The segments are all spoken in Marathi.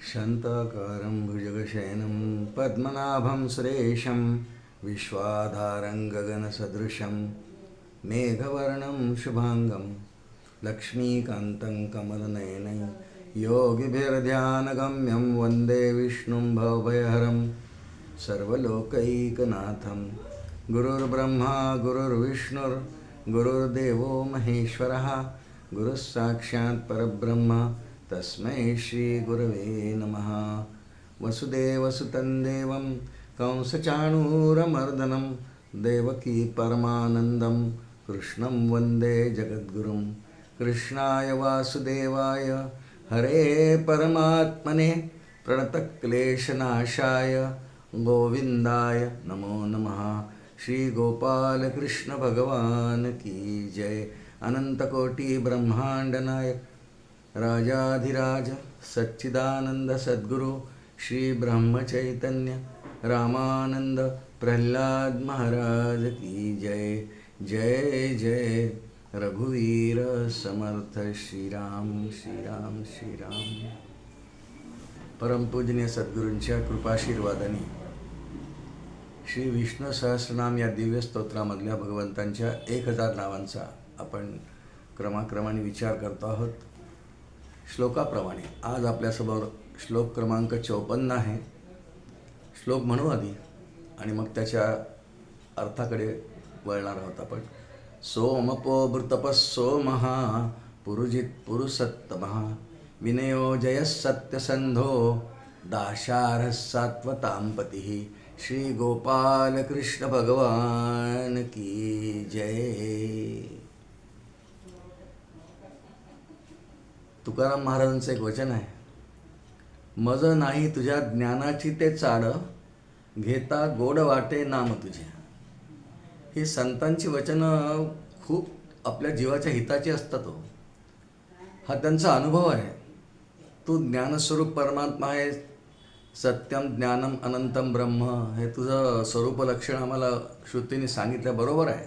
शान्ताकारं भुजगशयनं पद्मनाभं सुरेशं विश्वाधारं गगनसदृशं मेघवर्णं शुभांगं लक्ष्मीकान्तं कमलनयनं योगिभिर्ध्यानगम्यं वन्दे विष्णुं भवभयहरं सर्वलोकैकनाथं गुरुर्ब्रह्मा गुरुर्विष्णुर्गुरुर्देवो महेश्वरः गुरुः साक्षात् परब्रह्म तस्मै श्रीगुरवे नमः। वसुदेवसुतं देवं कंसचाणूरमर्दनं देवकी परमानन्दं कृष्णं वन्दे जगद्गुरुं। कृष्णाय वासुदेवाय हरे परमात्मने प्रणतक्लेशनाशाय गोविन्दाय नमो नमः। श्री गोपाल कृष्ण भगवान की जय। अनंतकोटि ब्रह्मांड नायक राजाधिराज सच्चिदानंद सद्गुरु श्री ब्रह्मचैतन्य रामानंद प्रह्लाद महाराज की जय। जय जय रघुवीर समर्थ श्रीराम श्रीराम श्रीराम। परमपूजनीय सद्गुरूंच्या कृपाशीर्वादाने श्री विष्णू सहस्रनाम या दिव्य स्तोत्रामधल्या भगवंतांच्या 1000 नावांचा आपण क्रमाक्रमाने विचार करतो आहोत। श्लोकाप्रमाणे आज आपल्यासमोर श्लोक क्रमांक 54 आहे। श्लोक म्हणू आधी आणि मग त्याच्या अर्थाकडे वळणार आहोत आपण। सोमपो भृतपस्सोमः पुरुजित पुरुषत्तमः विनयो जयस्सत्यसन्धो दाशारः सात्वतां पतिः। श्री गोपाल कृष्ण भगवान की जय। तुकाराम महाराजांचं एक वचन आहे, मज नाही तुझ्या ज्ञानाची ते चाड, घेता गोड वाटे नाम तुझे। ही संतांची वचनं खूप आपल्या जीवाच्या हिताची असतात हो। हा त्यांचा अनुभव आहे। तू ज्ञानस्वरूप परमात्मा आहे, सत्यम ज्ञानम अनंतम ब्रह्म, हे तुझं स्वरूप लक्षण आम्हाला श्रुतीने सांगितलं, बरोबर आहे।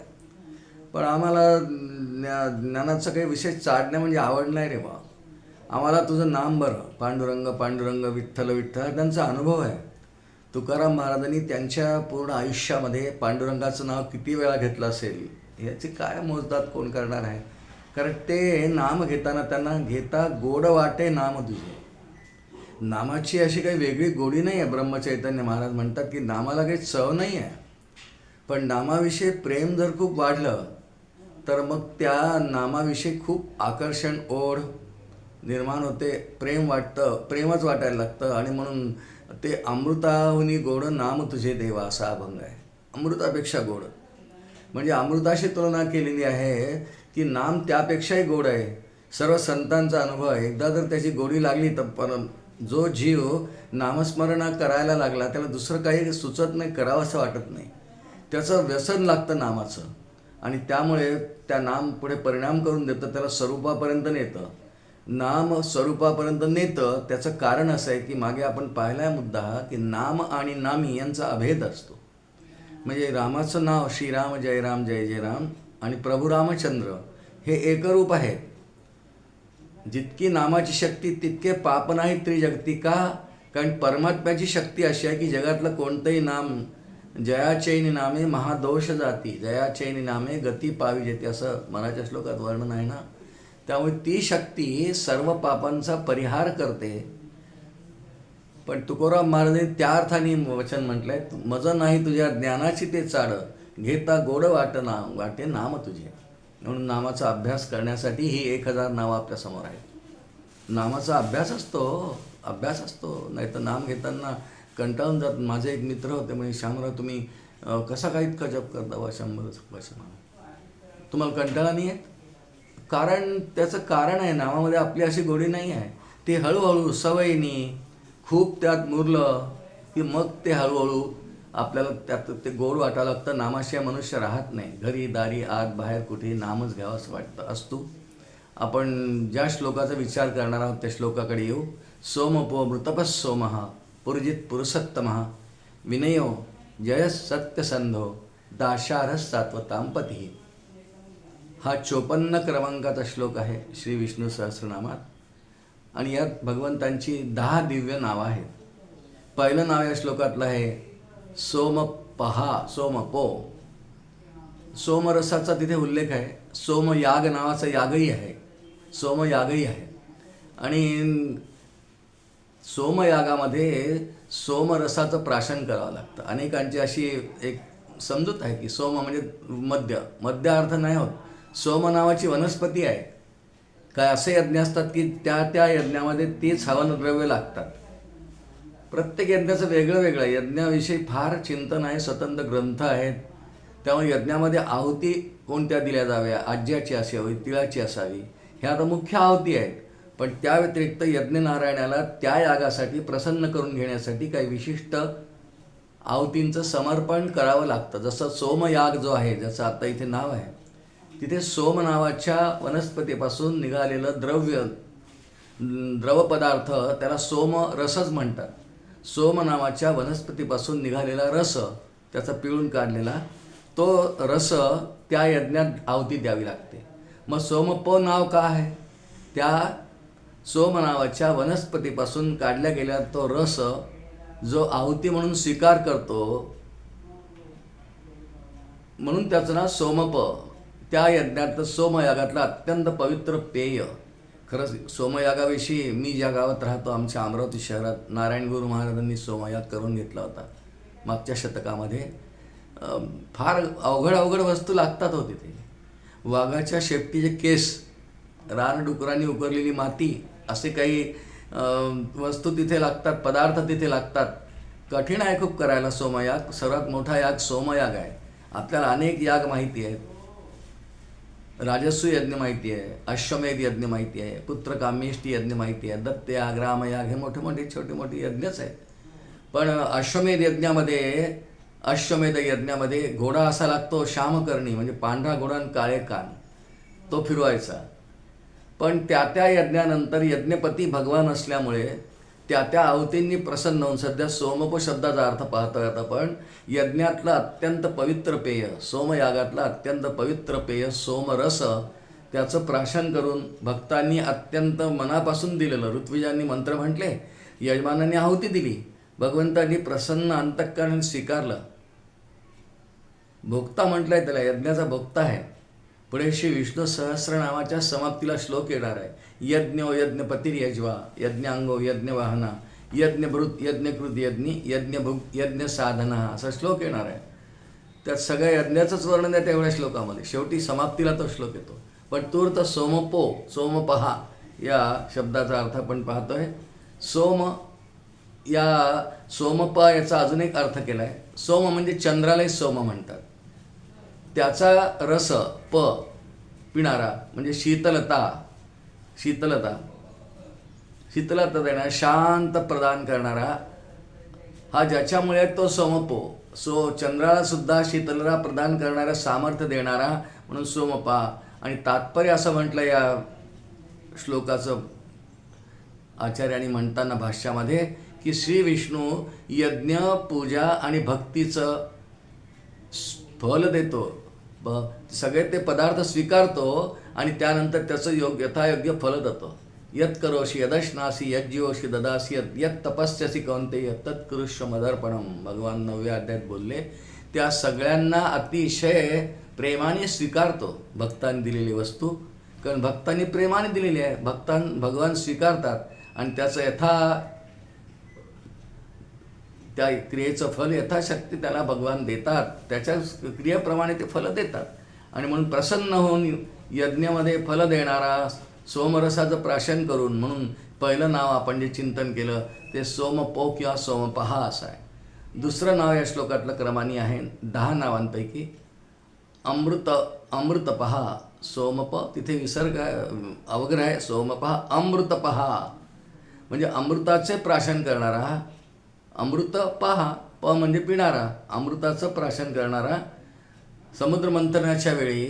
पण आम्हाला ज्ञानाचं काही विशेष चाडणं म्हणजे आवड नाही रे बा। आम्हाला तुझं नाम बरं, पांडुरंग पांडुरंग विठ्ठल विठ्ठल, त्यांचा अनुभव आहे। तुकाराम महाराजांनी त्यांच्या पूर्ण आयुष्यामध्ये पांडुरंगाचं नाव किती वेळा घेतलं असेल याची काय मोजदाद कोण करणार आहे। कारण ते नाम घेताना त्यांना घेता गोड वाटे नाम तुझे। नामाची अशी काही वेगळी गोडी नाही आहे। ब्रह्मचैतन्य महाराज म्हणतात की नामाला काही चव नाही आहे, पण नामाविषयी प्रेम जर खूप वाढलं तर मग त्या नामाविषयी खूप आकर्षण ओढ निर्माण होते, प्रेम वाटतं, प्रेमच वाटायला लागतं। आणि म्हणून ते अमृताहुनी गोड नाम तुझे देवा असा अभंग आहे। अमृतापेक्षा गोड म्हणजे अमृताशी तुलना केलेली आहे की नाम त्यापेक्षाही गोड आहे। सर्व संतांचा अनुभव आहे। एकदा जर त्याची गोडी लागली तर पण जो जीव नामस्मरण करायला लागला त्याला दुसरं काही सुचत नाही, करावं असं वाटत नाही। त्याचं व्यसन लागतं नामाचं आणि त्यामुळे त्या नाम पुढे परिणाम करून देतं, त्याला स्वरूपापर्यंत नेतं। नाम स्वरूपापर्यंत नेतं त्याचं कारण असं आहे की मागे आपण पाहिला मुद्दा की नाम आणि नामी यांचा अभेद असतो। म्हणजे रामाचं नाव श्रीराम जय राम जय जय राम आणि प्रभू रामचंद्र हे एकरूप आहेत। जितकी नामाची शक्ती तितके पाप नाही त्रिजगती। का? कारण परमात्म्याची शक्ती अशी आहे की जगातलं कोणतंही नाम जयाचैनी नामे महादोष जाती, जयाचैनी नामे गती पावी जेते असं मराठ्या श्लोकात वर्णन आहे ना। त्यामुळे ती शक्ती सर्व पापांचा परिहार करते। पण तुकोराम महाराजांनी त्या अर्थाने वचन म्हटलंय, मज नाही तुझ्या ज्ञानाची ते चाड, घेता गोड वाटे नाम तुझे। म्हणून नामाचा अभ्यास करण्यासाठी ही 1000 नावं आपल्यासमोर आहेत। नामाचा अभ्यास असतो, नाही तर नाम घेताना कंटाळून जात। माझे एक मित्र होते, म्हणजे श्यामराव तुम्ही कसा काय इतका जप करता वा 100 वचन, तुम्हाला कंटाळा नाही आहे? कारण त्याचं कारण आहे, नामामध्ये आपली अशी गोडी नाही आहे। ते हळूहळू सवयीने खूप त्यात मुरलं की मग ते हळूहळू आपल्याला त्यात ते गोड वाटायला लागतं। नामाशिवाय मनुष्य राहत नाही। घरी दारी आत बाहेर कुठेही नामच घ्यावं असं वाटतं असतो। आपण ज्या श्लोकाचा विचार करणार आहोत त्या श्लोकाकडे येऊ। सोमपो मृतपस्सोमः पुरुजित पुरुषोत्तमः विनयो जयस्सत्यसन्धो दाशारः सात्वतां पतिः। हा 54 क्रमांकाचा श्लोक आहे श्री विष्णू सहस्रनामात। आणि यात भगवंतांची 10 दिव्य नावं आहेत. पहिलं नाव या श्लोकातलं आहे सोमपहा, सोमपो. सोमरसाचा तिथे उल्लेख आहे. सोमयाग नावाचा यागही आहे, सोमयागही आहे. आणि सोमयागामध्ये सोमरसाचं प्राशन करावं लागतं. अनेकांची अशी एक समजूत आहे की सोम म्हणजे मध्य अर्थ नाही होत. सोम नावाची वनस्पती आहे. काय असे यज्ञ असतात की त्या यज्ञामध्ये तेच हवनद्रव्य लागतात. प्रत्येक यज्ञाचं वेगळं वेगळं आहे. यज्ञाविषयी फार चिंतन आहे, स्वतंत्र ग्रंथ आहेत. त्यामुळे यज्ञामध्ये आहुती कोणत्या दिल्या जाव्या, आज्याची असावी, तिळाची असावी, ह्या आता मुख्य आहुती आहेत. पण त्या व्यतिरिक्त यज्ञनारायणाला त्या यागासाठी प्रसन्न करून घेण्यासाठी काही विशिष्ट आहुतींचं समर्पण करावं लागतं. जसं सोमयाग जो आहे, ज्याचं आता इथे नाव आहे, तिथे सोम नावाच्या वनस्पतीपासून निघालेलं द्रव पदार्थ त्याला सोमरसच म्हणतात. सोम नावाच्या वनस्पतीपासून निघालेला रस, त्याचा पिळून काढलेला तो रस त्या यज्ञात आहुती द्यावी लागते. मग सोमपो नाव का आहे? त्या सोम नावाच्या वनस्पतीपासून काढल्या गेलेला तो रस जो आहुती म्हणून स्वीकार करतो, म्हणून त्याचं नाव सोमप. त्या यज्ञात सोमयागातलं अत्यंत पवित्र पेय. खरंच सोमयागाविषयी मी ज्या गावात राहतो, आमच्या अमरावती शहरात नारायण गुरु महाराजांनी सोमयाग करून घेतला होता मागच्या शतकामध्ये. फार अवघड वस्तू लागतात हो तिथे. वाघाच्या शेपटीचे केस, रानडुकरांनी उकरलेली माती, असे काही वस्तू तिथे लागतात, पदार्थ तिथे लागतात. कठीण आहे खूप करायला सोमयाग. सर्वात मोठा याग सोमयाग आहे. आपल्याला अनेक याग माहिती आहेत. राजस्व यज्ञ माहिती आहे, अश्वमेध यज्ञ माहिती आहे, पुत्रकामेष्टी यज्ञ माहिती आहे, दत्तयाग, रामयाग, हे मोठे मोठे छोटे मोठे यज्ञच आहेत. पण अश्वमेध यज्ञामध्ये घोडा असा लागतो श्यामकर्णी, म्हणजे पांढरा घोडा आणि काळे कान, तो फिरवायचा. पण त्या यज्ञानंतर यज्ञपती भगवान असल्यामुळे त्या आहुतींनी प्रसन्न होऊन, सध्या सोमप शब्दाचा अर्थ पाहतोय आता आपण, यज्ञातलं अत्यंत पवित्र पेय, सोमयागातलं अत्यंत पवित्र पेय सोमरस, त्याचं प्राशन करून भक्तांनी अत्यंत मनापासून दिलेलं, ऋत्विजांनी मंत्र म्हटले, यजमानांनी आहुती दिली, भगवंतांनी प्रसन्न अंतःकरणाने स्वीकारलं. भोक्ता म्हटलंय त्याला, यज्ञाचा भोक्ता आहे. पुढे श्री विष्णू सहस्रनामाच्या समाप्तीला श्लोक येणार आहे. यज्ञो यज्ञपतिर्यज्वा, यज्ञांगो यज्ञवाहना, यज्ञभृत यज्ञकृत यज्ञ साधना, असा श्लोक येणार आहे. त्यात सगळ्या यज्ञाचंच वर्णन आहे तेवढ्या श्लोकामध्ये. शेवटी समाप्तीला तो श्लोक येतो. पण तूर्त सोमपो, सोमपहा या शब्दाचा अर्थ आपण पाहतोय. सोमप याचा अजून एक अर्थ केला आहे. सोम म्हणजे चंद्रालाही सोम म्हणतात. त्याचा रस पिणारा म्हणजे शीतलता देणारा, शांत प्रदान करणारा, हा ज्याच्यामुळे तो सोमपो. चंद्राला सुद्धा शीतलता प्रदान करणारा, सामर्थ्य देणारा, म्हणून सोमपा. आणि तात्पर्य असं म्हटलं या श्लोकाचं आचार्यांनी म्हणताना भाष्यामध्ये, की श्री विष्णू यज्ञ, पूजा आणि भक्तीचं फल देतो. सगळे ते पदार्थ स्वीकारतो आणि त्यानंतर त्याचं यथायोग्य फल देतो. यत करोशी यदश्नासी यज्जीवोशी ददासी यत तपस्यसी कौंतेय तत्कुरुष्व मदर्पणम, भगवान 9व्या अध्यायात बोलले. त्या सगळ्यांना अतिशय प्रेमाने स्वीकारतो भक्तांनी दिलेली वस्तू. कारण भक्तांनी प्रेमाने दिलेली आहे, भगवान स्वीकारतात आणि त्याचं त्या क्रियेचं फल यथाशक्ती त्याला भगवान देतात. त्याच्या क्रियेप्रमाणे ते फलं देतात. आणि म्हणून प्रसन्न होऊन यज्ञामध्ये फल देणारा सोमरसाचं प्राशन करून, म्हणून पहिलं नाव आपण जे चिंतन केलं ते सोमपो किंवा सोमपहा असं आहे. दुसरं नाव या श्लोकातलं क्रमाने आहे 10 नावांपैकी अमृतपहा. सोमप तिथे विसर्ग अवग्रह आहे. सोमपहा अमृतपहा म्हणजे अमृताचे प्राशन करणारा. अमृत पहा, प म्हणजे पिणारा, अमृताचं प्राशन करणारा. समुद्र मंथनाच्या वेळी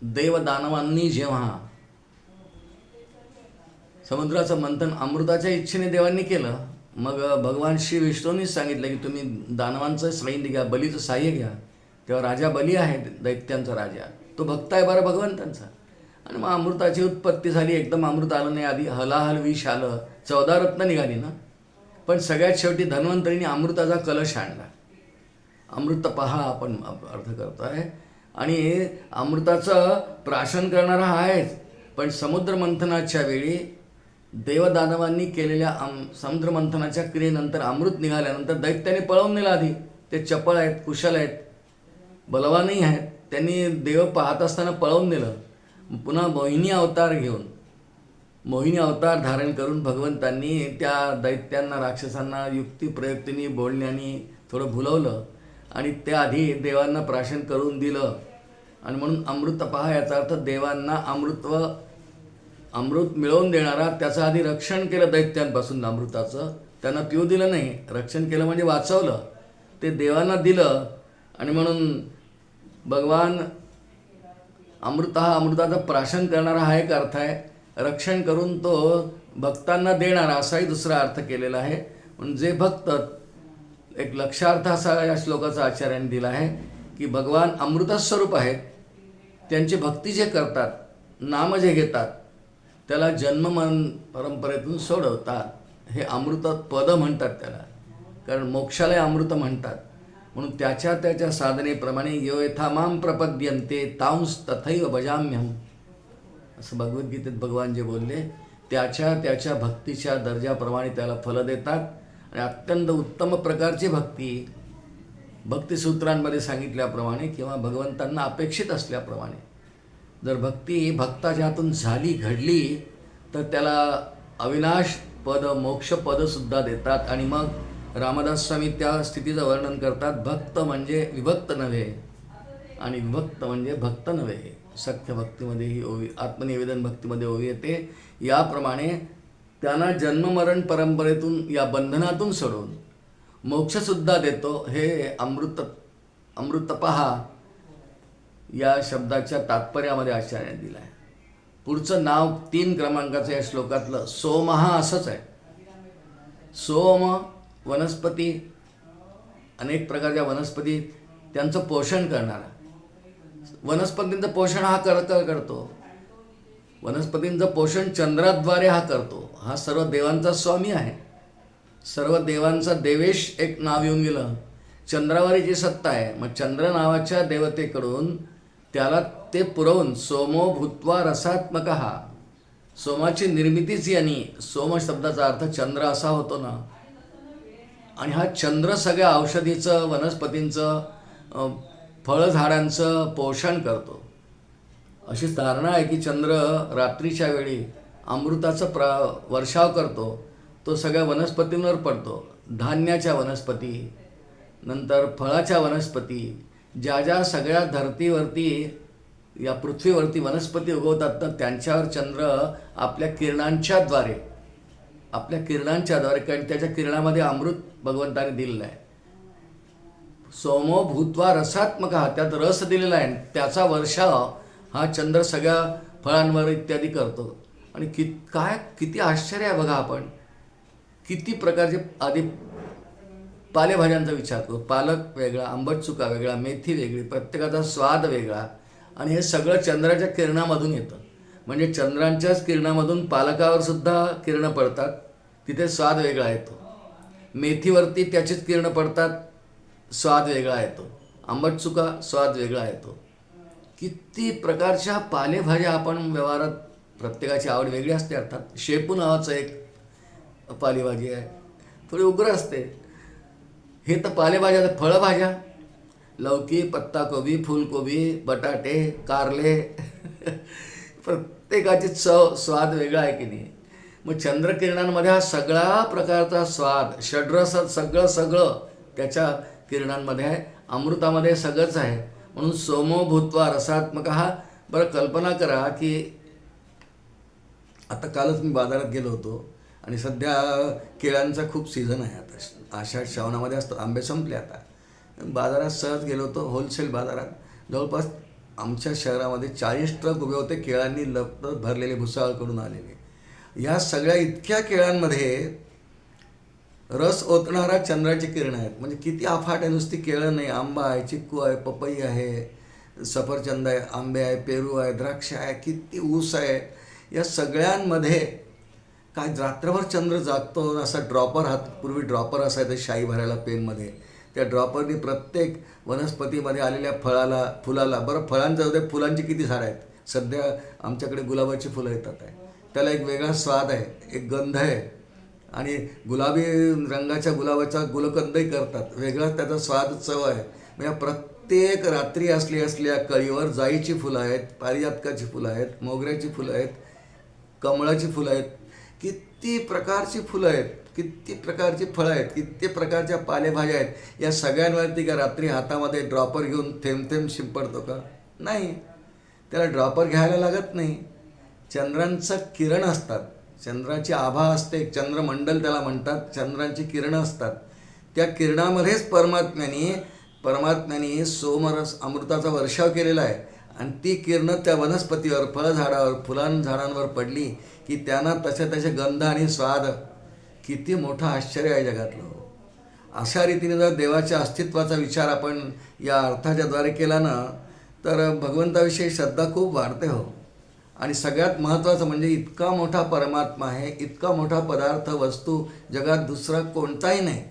देवदानवांनी जेव्हा समुद्राचं मंथन अमृताच्या इच्छेने देवांनी केलं, मग भगवान श्री विष्णूंनीच सांगितलं की तुम्ही दानवांचं सैन्य घ्या, बलीचं सहाय्य घ्या. तेव्हा राजा बली आहे दैत्यांचा राजा, तो भक्त आहे बरं भगवंतांचा. आणि मग अमृताची उत्पत्ती झाली. एकदम अमृत आलं नाही, आधी हलाहल विष आलं, 14 रत्न निघाली ना. पण सगळ्यात शेवटी धन्वंतरीने अमृताचा कलश आणला. अमृत पहा आपण अर्थ करतो आहे. आणि अमृताचं प्राशन करणारा हा आहेच, पण समुद्र मंथनाच्या वेळी देवदानवांनी केलेल्या समुद्र मंथनाच्या क्रियेनंतर अमृत निघाल्यानंतर दैत्याने पळवून नेलं. आधी ते चपळ आहेत, कुशल आहेत, बलवानही आहेत, त्यांनी देव पाहत असताना पळवून नेलं. पुन्हा मोहिनी अवतार घेऊन, मोहिनी अवतार धारण करून भगवंतांनी त्या दैत्यांना, राक्षसांना युक्तिप्रयुक्तीने, बोलण्याने थोडं भुलवलं आणि त्याआधी देवांना प्राशन करून दिलं. आणि म्हणून अमृत पहा याचा अर्थ देवांना अमृत मिळवून देणारा, त्याचं आधी रक्षण केलं दैत्यांपासून अमृताचं. त्यांना पिऊ दिलं नाही, रक्षण केलं म्हणजे वाचवलं, ते देवांना दिलं. आणि म्हणून भगवान अमृत हा अमृताचं प्राशन करणारा हा एक अर्थ आहे. रक्षण करून तो भक्तांना देणारा असाही दुसरा अर्थ केलेला आहे. म्हणून जे भक्त, एक लक्षार्थ असा या श्लोकाचा आचार्यांनी दिला आहे की भगवान अमृतस्वरूप आहेत. त्यांची भक्ती जे करतात, नाम जे घेतात, त्याला जन्ममरण परंपरेतून सोडवतात. हे अमृत पद म्हणतात त्याला, कारण मोक्षाला अमृत म्हणतात. म्हणून त्याच्या त्याच्या साधनेप्रमाणे यो यथा मां प्रपद्यन्ते तांस तथैव भजाम्यहम्, असं भगवद्गीतेत भगवान जे बोलले, त्याच्या त्याच्या भक्तीच्या दर्जाप्रमाणे त्याला फलं देतात. आणि अत्यंत उत्तम प्रकारची भक्तिसूत्रांमध्ये सांगितल्याप्रमाणे किंवा भगवंतांना अपेक्षित असल्याप्रमाणे जर भक्ती भक्ताच्या हातून झाली, घडली, तर त्याला अविनाश पद, मोक्षपदसुद्धा देतात. आणि मग रामदास स्वामी त्या स्थितीचं वर्णन करतात, भक्त म्हणजे विभक्त नव्हे आणि विभक्त म्हणजे भक्त नव्हे. सख्य भक्तीमध्ये ही ओवी, आत्मनिवेदन भक्तीमध्ये ओवी येते. याप्रमाणे त्यांना जन्ममरण परंपरेतून, या बंधनातून सोडून मोक्षसुद्धा देतो. हे अमृत पहा या शब्दाच्या तात्पर्यामध्ये आचार्याने दिलं आहे. पुढचं नाव 3 क्रमांकाचं या श्लोकातलं सोमहा असंच आहे. सोम वनस्पती, अनेक प्रकारच्या वनस्पती, त्यांचं पोषण करणारा. वनस्पतींचं पोषण हा करतो. वनस्पतींचं पोषण चंद्राद्वारे हा करतो. हा सर्व देवांचा स्वामी आहे. सर्व देवांचा देवेश एक नाव येऊन गेलं. चंद्रावरची जी सत्ता आहे, मग चंद्र नावाच्या देवतेकडून त्याला ते पुरवून सोमो भूत्वा रसात्मक, सोमाची निर्मितीच यांनी, सोम शब्दाचा अर्थ चंद्र असा होतो ना. आणि हा चंद्र सगळ्या औषधीचं, वनस्पतींचं, फळझाडांचं पोषण करतो. अशी धारणा आहे की चंद्र रात्रीच्या वेळी अमृताचं वर्षाव करतो. तो सगळ्या वनस्पतींवर पडतो. धान्याच्या वनस्पती, नंतर फळाच्या वनस्पती, ज्या ज्या सगळ्या धरतीवरती, या पृथ्वीवरती वनस्पती उगवतात तर त्यांच्यावर चंद्र आपल्या किरणांच्याद्वारे, कारण त्याच्या किरणामध्ये अमृत भगवंताने दिलेलं आहे. सोमो भूत्वा रसात्मक, त्यात रस दिलेला आहे. त्याचा वर्षाव हा चंद्र सगळ्या फळांवर इत्यादी करतो. आणि किती आश्चर्य आहे बघा. आपण किती प्रकारचे, आधी पालेभाज्यांचा विचार करतो. पालक वेगळा, आंबट चुका वेगळा, मेथी वेगळी, प्रत्येकाचा स्वाद वेगळा. आणि हे सगळं चंद्राच्या किरणामधून येतं. म्हणजे चंद्रांच्याच किरणामधून पालकावर सुद्धा किरणं पडतात, तिथे स्वाद वेगळा येतो. मेथीवरती त्याचीच किरणं पडतात, स्वाद वेगळा येतो. आंबट चुका, स्वाद वेगळा येतो. किती प्रकारच्या पालेभाज्या आपण व्यवहारात, प्रत्येकाची आवड वेगळी असते. अर्थात शेपू नावाचं एक पालेभाजी आहे, थोडी उग्र असते. हे तर पालेभाज्या. फळभाज्या, लौकी, पत्ताकोबी, फुलकोबी, बटाटे, कारले, प्रत्येकाची चव, स्वाद वेगळा आहे की नाही. मग चंद्रकिरणांमध्ये हा सगळा प्रकारचा स्वाद, षड्रस, सगळं त्याच्या किरणांमध्ये आहे. अमृतामध्ये सगळंच आहे. म्हणून सोमो भूत्वा रसात्मक. बरं, कल्पना करा की आता कालच मी बाजारात गेलो होतो आणि सध्या केळ्यांचा खूप सीझन आहे. आता आषाढ श्रावणामध्ये असतो, आंबे संपले. आता बाजारात सहज गेलो होतो, होलसेल बाजारात. जवळपास आमच्या शहरामध्ये 40 ट्रक उभे होते, केळांनी भरलेले, भुसावळ करून आलेले. या सगळ्या इतक्या केळांमध्ये रस ओतणारा चंद्राची किरण आहेत. म्हणजे किती अफाट आहे. नुसती केळं नाही, आंबा आहे, चिक्कू आहे, पपई आहे, सफरचंद आहे, आंबे आहे, पेरू आहे, द्राक्ष आहे, किती ऊस आहे. या सगळ्यांमध्ये काय रात्रभर चंद्र जागतो. असा ड्रॉपर, हात पूर्वी ड्रॉपर असायचं शाई भरायला पेनमध्ये. त्या ड्रॉपरनी प्रत्येक वनस्पतीमध्ये आलेल्या फुलाला, बरं फळांचं होते, फुलांची किती झाडं आहेत. सध्या आमच्याकडे गुलाबाची फुलं येतात आहे. त्याला एक वेगळा स्वाद आहे, एक गंध आहे. आणि गुलाबी रंगाच्या गुलाबाचा गुलकंदही करतात, वेगळाच त्याचा स्वाद, चव आहे. म्हणजे प्रत्येक रात्री असलेल्या कळीवर जाईची फुलं आहेत, पारिजातकाची फुलं आहेत, मोगऱ्याची फुलं आहेत, कमळाची फुलं आहेत. किती प्रकारची फुलं आहेत, किती प्रकारची फळं आहेत, किती प्रकारच्या पालेभाज्या आहेत. या सगळ्यांवरती का रात्री हातामध्ये ड्रॉपर घेऊन थेंब थेंब शिंपडतो का? नाही. त्याला ड्रॉपर घ्यायला लागत नाही. चंद्रांचं किरण असतात, चंद्राची आभा असते, चंद्रमंडल त्याला म्हणतात. चंद्रांची किरणं असतात. त्या किरणामध्येच परमात्म्याने सोमरस अमृताचा वर्षाव केलेला आहे. आणि ती किरणं त्या वनस्पतीवर, फळझाडावर, झाडांवर पडली की त्यांना तसे गंध आणि स्वाद. किती मोठं आश्चर्य आहे जगातलं. अशा रीतीने जर देवाच्या अस्तित्वाचा विचार आपण या अर्थाच्या द्वारे केला ना, तर भगवंताविषयी श्रद्धा खूप वाढते हो. आणि सगळ्यात महत्त्वाचं म्हणजे इतका मोठा परमात्मा आहे, इतका मोठा पदार्थ, वस्तू जगात दुसरा कोणताही नाही.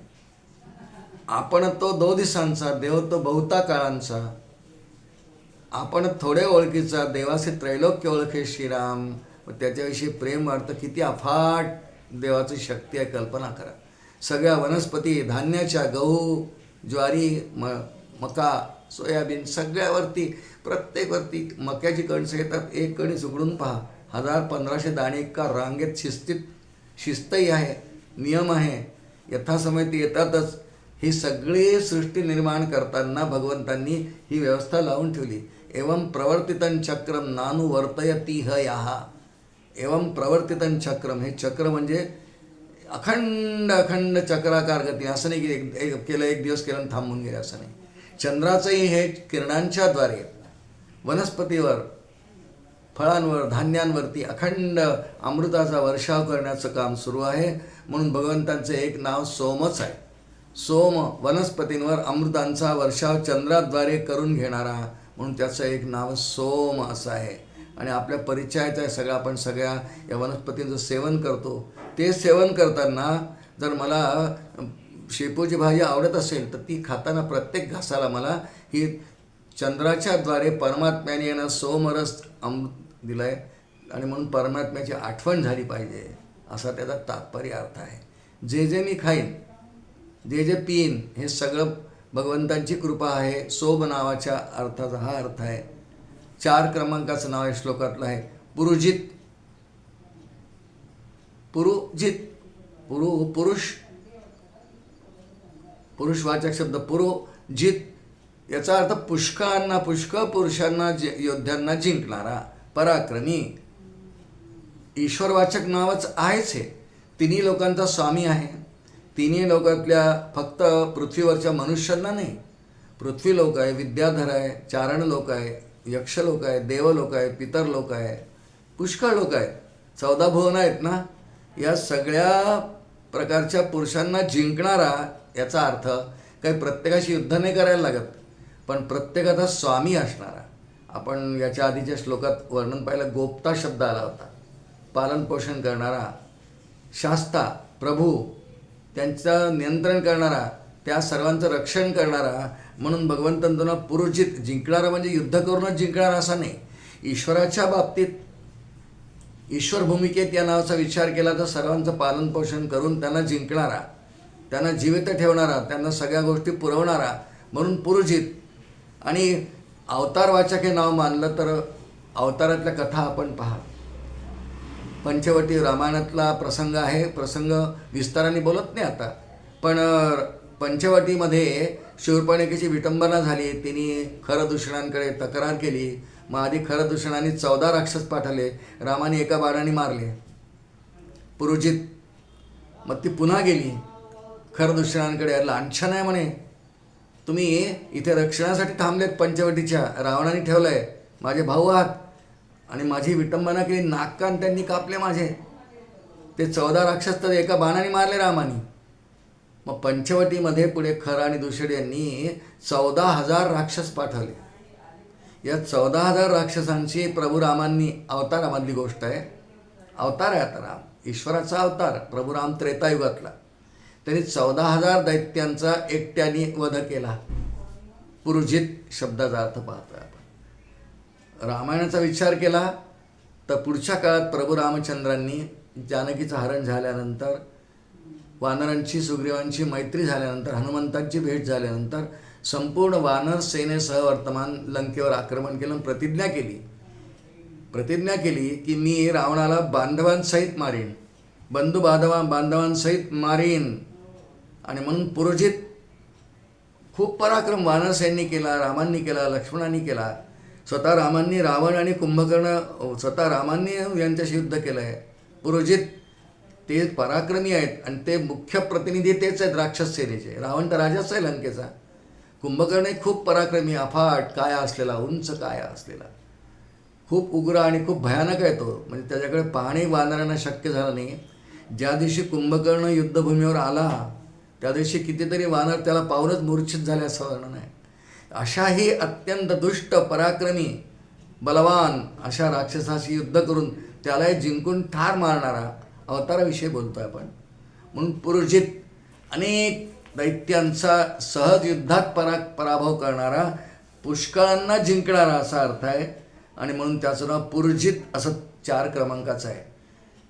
आपण तो 2 दिवसांचा, देव तो बहुता काळांचा. आपण थोडे ओळखीचा, देवाचे त्रैलोक्य ओळखे श्रीराम. व त्याच्याविषयी प्रेम वाढतं. किती अफाट देवाची शक्ती आहे, कल्पना करा. सगळ्या वनस्पती, धान्याच्या, गहू, ज्वारी, मका, सोयाबीन, सगळ्यावरती, प्रत्येकवरती मक्याची कणसं येतात. एक कणीस उघडून पहा, 1500 दाणे एका रांगेत शिस्तही आहे, नियम आहे, यथासमय ती येतातच. ही सगळी सृष्टी निर्माण करताना भगवंतांनी ही व्यवस्था लावून ठेवली. एवं प्रवर्तितं चक्रम नानु वर्तयती ह याहा. एवं प्रवर्तितं चक्रम, हे चक्र म्हणजे अखंड चक्राकार गती. असं नाही की केलं एक दिवस केलं आणि थांबून गेलं, असं नाही. चंद्राचंही हे किरणांच्या द्वारे वनस्पतीवर, फळांवर, धान्यांवरती अखंड अमृताचा वर्षाव करण्याचं काम सुरू आहे. म्हणून भगवंतांचं एक नाव सोमच आहे. सोम, वनस्पतींवर अमृतांचा वर्षाव चंद्राद्वारे करून घेणारा, म्हणून त्याचं एक नाव सोम असं आहे. आणि आपल्या परिचयाचं आहे सगळं. आपण सगळ्या या वनस्पतींचं सेवन करतो. ते सेवन करताना जर मला शेपूची भाजी आवडत असेल तर ती खाताना प्रत्येक घासाला मला ही चंद्राच्या द्वारे परमात्म्याने यांना सोमरस अमृत दिलं आहे. आणि म्हणून परमात्म्याची आठवण झाली पाहिजे, असा त्याचा तात्पर्य अर्थ आहे. जे मी खाईन, जे पिईन, हे सगळं भगवंतांची कृपा आहे. सोम नावाच्या अर्थाचा हा अर्थ आहे. 4 क्रमांकाचं नाव आहे श्लोकातलं आहे पुरुजित. पुरुषवाचक शब्द पुरुजित. याचा अर्थ पुष्कळ पुरुषांना, योद्ध्यांना जिंकणारा, पराक्रमी. ईश्वरवाचक नावच आहेच हे. तिन्ही लोकांचा स्वामी आहे. तिन्ही लोकातल्या फक्त पृथ्वीवरच्या मनुष्यांना नाही, पृथ्वी लोक आहे, विद्याधर आहे, चारण लोक आहे, यक्ष लोक आहे, देव लोक आहे, पितर लोक आहे, पुष्कळ लोक आहेत. 14 भुवन आहेत ना. या सगळ्या प्रकारच्या पुरुषांना जिंकणारा, याचा अर्थ काही प्रत्येकाशी युद्ध नाही करायला लागत, पण प्रत्येकाचा स्वामी असणारा. आपण याच्या आधीच्या श्लोकात वर्णन पाहिलं, गोप्ता शब्द आला होता. पालनपोषण करणारा, शास्ता, प्रभू, त्यांचं नियंत्रण करणारा, त्या सर्वांचं रक्षण करणारा. म्हणून भगवंतांचं नाव पुरुजित. जिंकणारा म्हणजे युद्ध करूनच जिंकणारा असा नाही. ईश्वराच्या बाबतीत, ईश्वर भूमिकेत या नावाचा विचार केला तर सर्वांचं पालनपोषण करून त्यांना जिंकणारा, त्यांना जिवंत ठेवणारा, त्यांना सगळ्या गोष्टी पुरवणारा, म्हणून पुरुजित. आणि अवतारवाचक हे नाव मानलं तर अवतारातल्या कथा आपण पहा. पंचवटी रामायणातला प्रसंग आहे. प्रसंग विस्ताराने बोलत नाही आता, पण पंचवटीमध्ये शूर्पणखेची विटंबना झाली. तिने खरदूषणांकडे तक्रार केली. मग आधी खरदूषणाने 14 राक्षस पाठवले. रामाने एका बाणाने मारले पुरुजित. मग ती पुन्हा गेली खरदूषणांकडे. लांछन आहे म्हणे, तुम्ही इथे रक्षणासाठी थांबलेत पंचवटीच्या, रावणाने ठेवलं आहे, माझे भाऊ आहात, आणि माझी विटंबना केली, नाक कान त्यांनी कापले माझे. ते 14 राक्षस तर एका बाणाने मारले रामाने. मग पंचवटीमध्ये पुढे खर आणि दुसरे यांनी 14,000 राक्षस पाठवले. या 14,000 राक्षसांची प्रभू रामांनी, अवतारामधली गोष्ट आहे, अवतार आहे आता राम, ईश्वराचा अवतार प्रभू राम त्रेतायुगातला, त्यांनी 14,000 दैत्यांचा एकट्याने वध केला. पुरुजित शब्दाचा अर्थ पाहतोय आपण. रामायणाचा विचार केला तर पुढच्या काळात प्रभू रामचंद्रांनी जानकीचं हरण झाल्यानंतर, वानरांची सुग्रीवांची मैत्री झाल्यानंतर, हनुमंतांची भेट झाल्यानंतर संपूर्ण वानर सेनेसह वर्तमान लंकेवर आक्रमण केलं. प्रतिज्ञा केली की मी रावणाला बांधवांसहित मारीन, बांधवांसहित मारीन. आणि म्हणून पुरोजित खूप पराक्रम वानर सैन्य केला, रामांनी केला, लक्ष्मणांनी केला. स्वतः रामांनी रावण आणि कुंभकर्ण, स्वतः रामांनी यांच्याशी युद्ध केलं आहे. पुरोजित ते पराक्रमी आहेत आणि ते मुख्य प्रतिनिधी तेच आहेत राक्षस सेनेचे. रावण तर राजाच आहे लंकेचा. कुंभकर्ण खूप पराक्रमी, अफाट काया असलेला, उंच काया असलेला, खूप उग्र आणि खूप भयानक आहे तो. म्हणजे त्याच्याकडे पाहणे वानरांना शक्य झालं नाही. ज्या दिवशी कुंभकर्ण युद्धभूमीवर आला त्या दिवशी कितीतरी वानर त्याला पाहूनच मूर्छित झाले असं वर्णन आहे. अशाही अत्यंत दुष्ट, पराक्रमी, बलवान अशा राक्षसाशी युद्ध करून त्याला जिंकून ठार मारणारा अवताराविषयी बोलतो आहे आपण. म्हणून पुरुजित अनेक दैत्यांचा सहज युद्धात पराभव करणारा, पुष्कळांना जिंकणारा असा अर्थ आहे. आणि म्हणून त्याचं नाव पुरुजित असं 4 क्रमांकाचं आहे.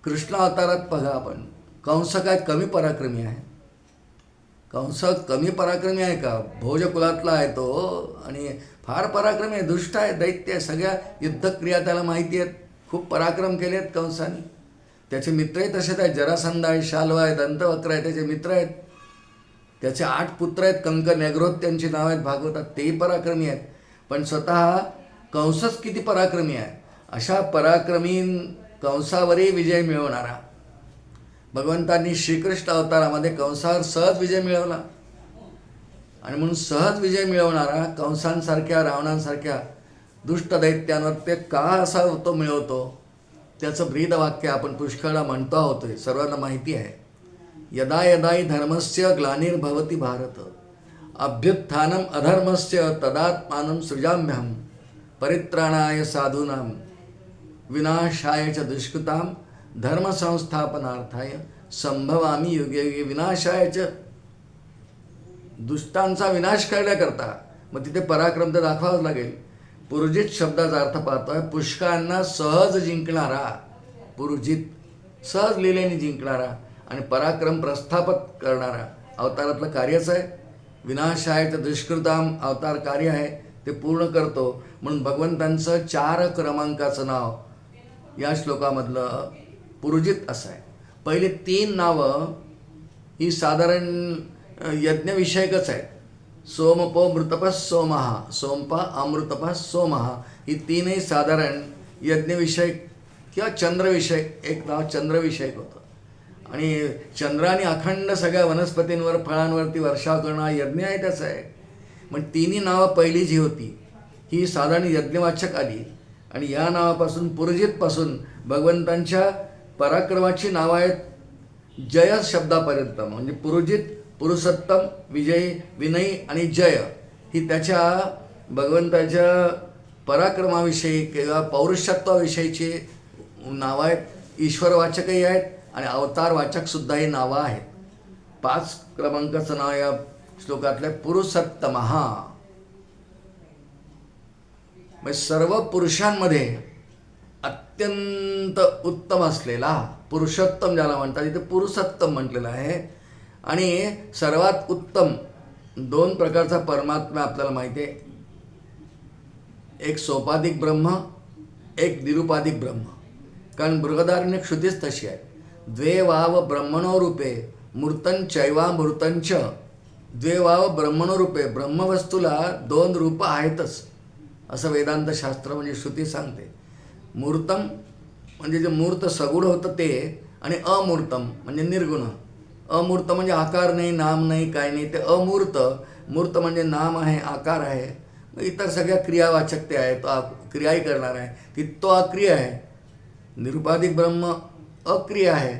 कृष्ण अवतारात बघा आपण, कंस काय कमी पराक्रमी आहे? कंस कमी पराक्रमी आहे का? भोजकुलातला आहे तो आणि फार पराक्रमी आहे, दुष्ट आहे, दैत्य आहे. सगळ्या युद्धक्रिया त्याला माहिती आहेत. खूप पराक्रम केले आहेत कंसाने. त्याचे मित्रही तसेच आहेत. जरासंध आहे, शाल्व आहे, दंतवक्र आहे, त्याचे मित्र आहेत. त्याचे 8 पुत्र आहेत, कंक, नेग्रोध त्यांची नाव आहेत भागवतात, तेही पराक्रमी आहेत. पण स्वतः कंसच किती पराक्रमी आहे. अशा पराक्रमी कंसावरही विजय मिळवणारा भगवंतांनी श्रीकृष्ण अवतारामध्ये कंसावर सहज विजय मिळवला. आणि म्हणून सहज विजय मिळवणारा कंसांसारख्या, रावणांसारख्या दुष्ट दैत्यांवर ते का असा तो मिळवतो, त्याचं ब्रीदवाक्य आपण पुष्कळदा म्हणतो आहोत, सर्वांना माहिती आहे. यदा यदा हि धर्मस्य ग्लानिर्भवति भारत, अभ्युत्थानम अधर्मस्य तदात्मानं सृजाम्यहं, परित्राणाय साधूनां विनाशाय च दुष्कृतां धर्मसंस्थापनार्थाय संभवामी युगे युगे. विनाशाय च, दुष्टांचा विनाश करण्याकरता. मग तिथे पराक्रम तर दाखवावाच लागेल. पुरुजित शब्दाचा अर्थ पाहतोय पुष्कळांना सहज जिंकणारा. पुरुजित सहज लिलेने जिंकणारा आणि पराक्रम प्रस्थापित करणारा अवतारातलं कार्यच आहे. विनाशाय च दुष्कृताम अवतार कार्य आहे, ते पूर्ण करतो. म्हणून भगवंतांचं 4 क्रमांकाचं नाव या श्लोकामधलं पुरुजित असं आहे. पहिले 3 नावं ही साधारण यज्ञविषयकच आहेत. सोमपो मृतपः सोमः, सोमपा अमृतपः सोमः, ही 3ही साधारण यज्ञविषयक किंवा चंद्रविषयक. एक नाव चंद्रविषयक होतं आणि चंद्राने अखंड सगळ्या वनस्पतींवर, फळांवरती वर्षाव करणं यज्ञ आहे, त्याचं आहे. मग 3ही नावं पहिली जी होती ही साधारण यज्ञवाचक आली. आणि या नावापासून, पुरुजितपासून भगवंतांच्या पराक्रमाची नावं आहेत जय शब्दापर्यंत. म्हणजे पुरुजित, पुरुषोत्तम, विजयी, विनयी आणि जय ही त्याच्या भगवंताच्या पराक्रमाविषयी किंवा पौरुषत्वाविषयीची नावं आहेत. ईश्वरवाचकही आहेत आणि अवतारवाचकसुद्धा ही नावं आहेत. 5 क्रमांकाचं नाव या श्लोकातलं पुरुषोत्तमः. म्हणजे सर्व पुरुषांमध्ये अत्यंत उत्तम असलेला, पुरुषोत्तम ज्याला म्हणतात, इथे पुरुषोत्तम म्हटलेलं आहे. आणि सर्वात उत्तम 2 प्रकारचा परमात्मा आपल्याला माहिती आहे. एक सोपाधिक ब्रह्म, एक निरुपाधिक ब्रह्म. कारण बृहदारण्यक श्रुतीच तशी आहे. द्वे वाव ब्रह्मणो रूपे मूर्तं चैवामृतंच. द्वे वाव ब्रह्मणो रूपे, ब्रह्मवस्तूला 2 रूप आहेतच असं वेदांत शास्त्र म्हणजे श्रुती सांगते. मूर्तम म्हणजे जे मूर्त सगुण होतं ते, आणि अमूर्तम म्हणजे निर्गुण. अमूर्त म्हणजे आकार नाही, नाम नाही, काय नाही, ते अमूर्त. मूर्त म्हणजे नाम आहे, आकार आहे, इतर सगळ्या क्रियावाचक ते आहे, तो क्रियाही करणार आहे, तो अक्रिय आहे. निरुपाधिक ब्रह्म अक्रिय आहे,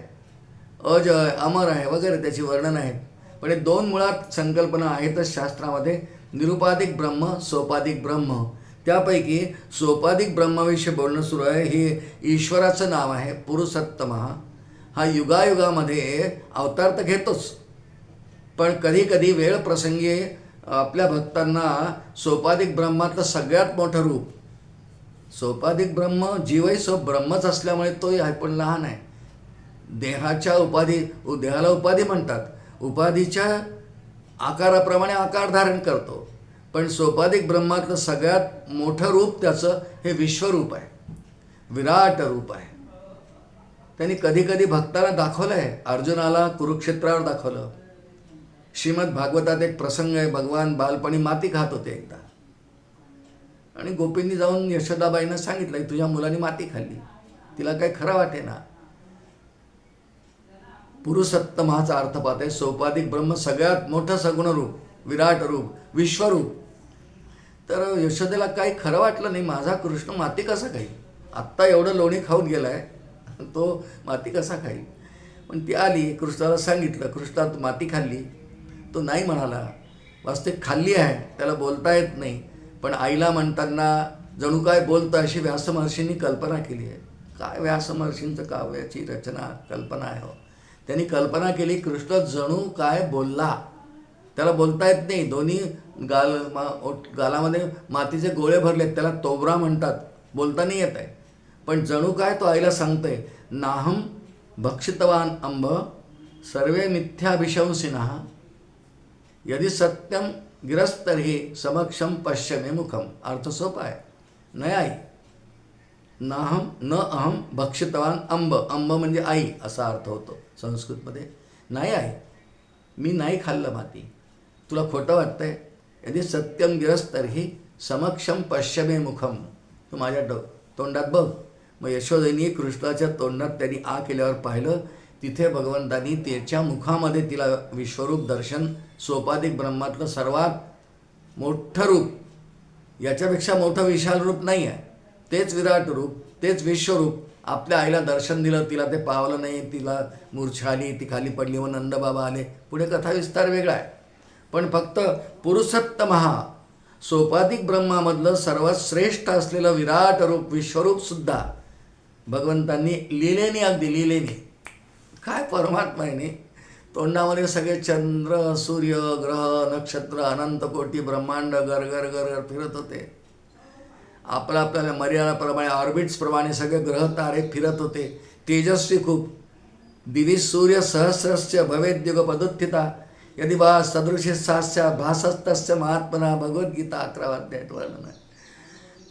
अजय, अमर आहे वगैरे त्याची वर्णन आहेत. पण हे 2 मुळात संकल्पना आहेतच शास्त्रामध्ये. निरुपाधिक ब्रह्म, सोपाधिक ब्रह्म. त्यापैकी सोपाधिक ब्रह्माविषयी बोलणं सुरू आहे. हे ईश्वराचं नाव आहे पुरुषोत्तमः. हा युगायुगामध्ये अवतार तर घेतोच, पण कधी कधी वेळ प्रसंगी आपल्या भक्तांना सोपाधिक ब्रह्मातलं सगळ्यात मोठं रूप, सोपाधिक ब्रह्म जीवही ब्रह्मच असल्यामुळे तोही आहे, पण लहान आहे. देहाच्या देहाला उपाधी म्हणतात. उपाधीच्या आकाराप्रमाणे आकार धारण करतो, पण सोपाधिक ब्रह्मातलं सगळ्यात मोठं रूप त्याचं हे विश्वरूप आहे, विराट रूप आहे. त्यांनी कधी कधी भक्ताला दाखवलं आहे. अर्जुनाला कुरुक्षेत्रावर दाखवलं. श्रीमद भागवतात एक प्रसंग आहे. भगवान बालपणी माती खात होते एकदा, आणि गोपींनी जाऊन यशोदाबाईंना सांगितलं, तुझ्या मुलांनी माती खाल्ली, तिला काही खरं वाटे ना. पुरुषोत्तमाचा अर्थ पाहते सोपाधिक ब्रह्म, सगळ्यात मोठं सगुण रूप, विराट रूप, विश्वरूप. तर यशोदेला काही खरं वाटलं नाही, माझा कृष्ण माती कसा खाईल, आत्ता एवढं लोणी खाऊन गेलाय, तो माती कसा खाईल. पण ती आली, कृष्णाला सांगितलं, कृष्णा तू माती खाल्ली. तो नाही म्हणाला. वास्तविक खाल्ली आहे, त्याला बोलता येत नाही, पण आईला म्हणताना जणू काय बोलतं अशी व्यासमहर्षींनी कल्पना केली आहे. काय व्यासमहर्षींचं काव्याची रचना, कल्पना आहे हो. त्यांनी कल्पना केली, कृष्ण जणू काय बोलला. त्याला बोलता येत नाही, दोन्ही गालामध्ये मातीचे गोळे भरलेत, त्याला तोबरा म्हणतात, बोलता नाही येत आहे. पण जणू काय तो आईला सांगतोय, नाहम भक्षितवान अंब सर्वे मिथ्याभिशंसिनः यदि सत्यम गिरस्तर्हि समक्षम पश्यमे मुखम. अर्थ सोपा आहे. नाही आई, न अहम भक्षितवान अंब, अंब म्हणजे आई असा अर्थ होतो संस्कृतमध्ये. नाही आई, मी नाही खाल्लं माती, तुला खोटं वाटतंय. यदि सत्यम गिरस्तर्हि समक्षम पश्यमे मुखम, तू माझ्या तोंडात बघ. मग यशोदेनी कृष्णाच्या तोंडात त्यांनी आ केल्यावर पाहिलं, तिथे भगवंतांनी त्याच्या मुखामध्ये तिला विश्वरूप दर्शन, सोपाधिक ब्रह्मातलं सर्वात मोठं रूप, याच्यापेक्षा मोठं विशाल रूप नाही आहे, तेच विराट रूप, तेच विश्वरूप आपल्या आईला दर्शन दिलं. तिला ते पावलं नाही, तिला मूर्छा आली, ती खाली पडली, व नंदबाबा आले. पुढे कथा विस्तार वेगळा आहे. पण फक्त पुरुषोत्तमः सोपाधिक ब्रह्मामधलं सर्वात श्रेष्ठ असलेलं विराट रूप, विश्वरूपसुद्धा भगवंतांनी लिलेनी, अगदी लिलेनी, काय परमात्मा आहे नाही, तोंडामध्ये सगळे चंद्र, सूर्य, ग्रह, नक्षत्र, अनंत कोटी ब्रह्मांड गरगर गरगर फिरत होते. आपल्याला मर्यादाप्रमाणे ऑर्बिट्सप्रमाणे सगळे ग्रह तारे फिरत होते. तेजस्वी खूप. दिवी सूर्य सहस्रस्य भवेद्युग पदोत्थिता यदि बा सदृशे सास्य भासस्तस्य महात्मना. भगवद्गीता 11 अध्यायात वर्णन आहे.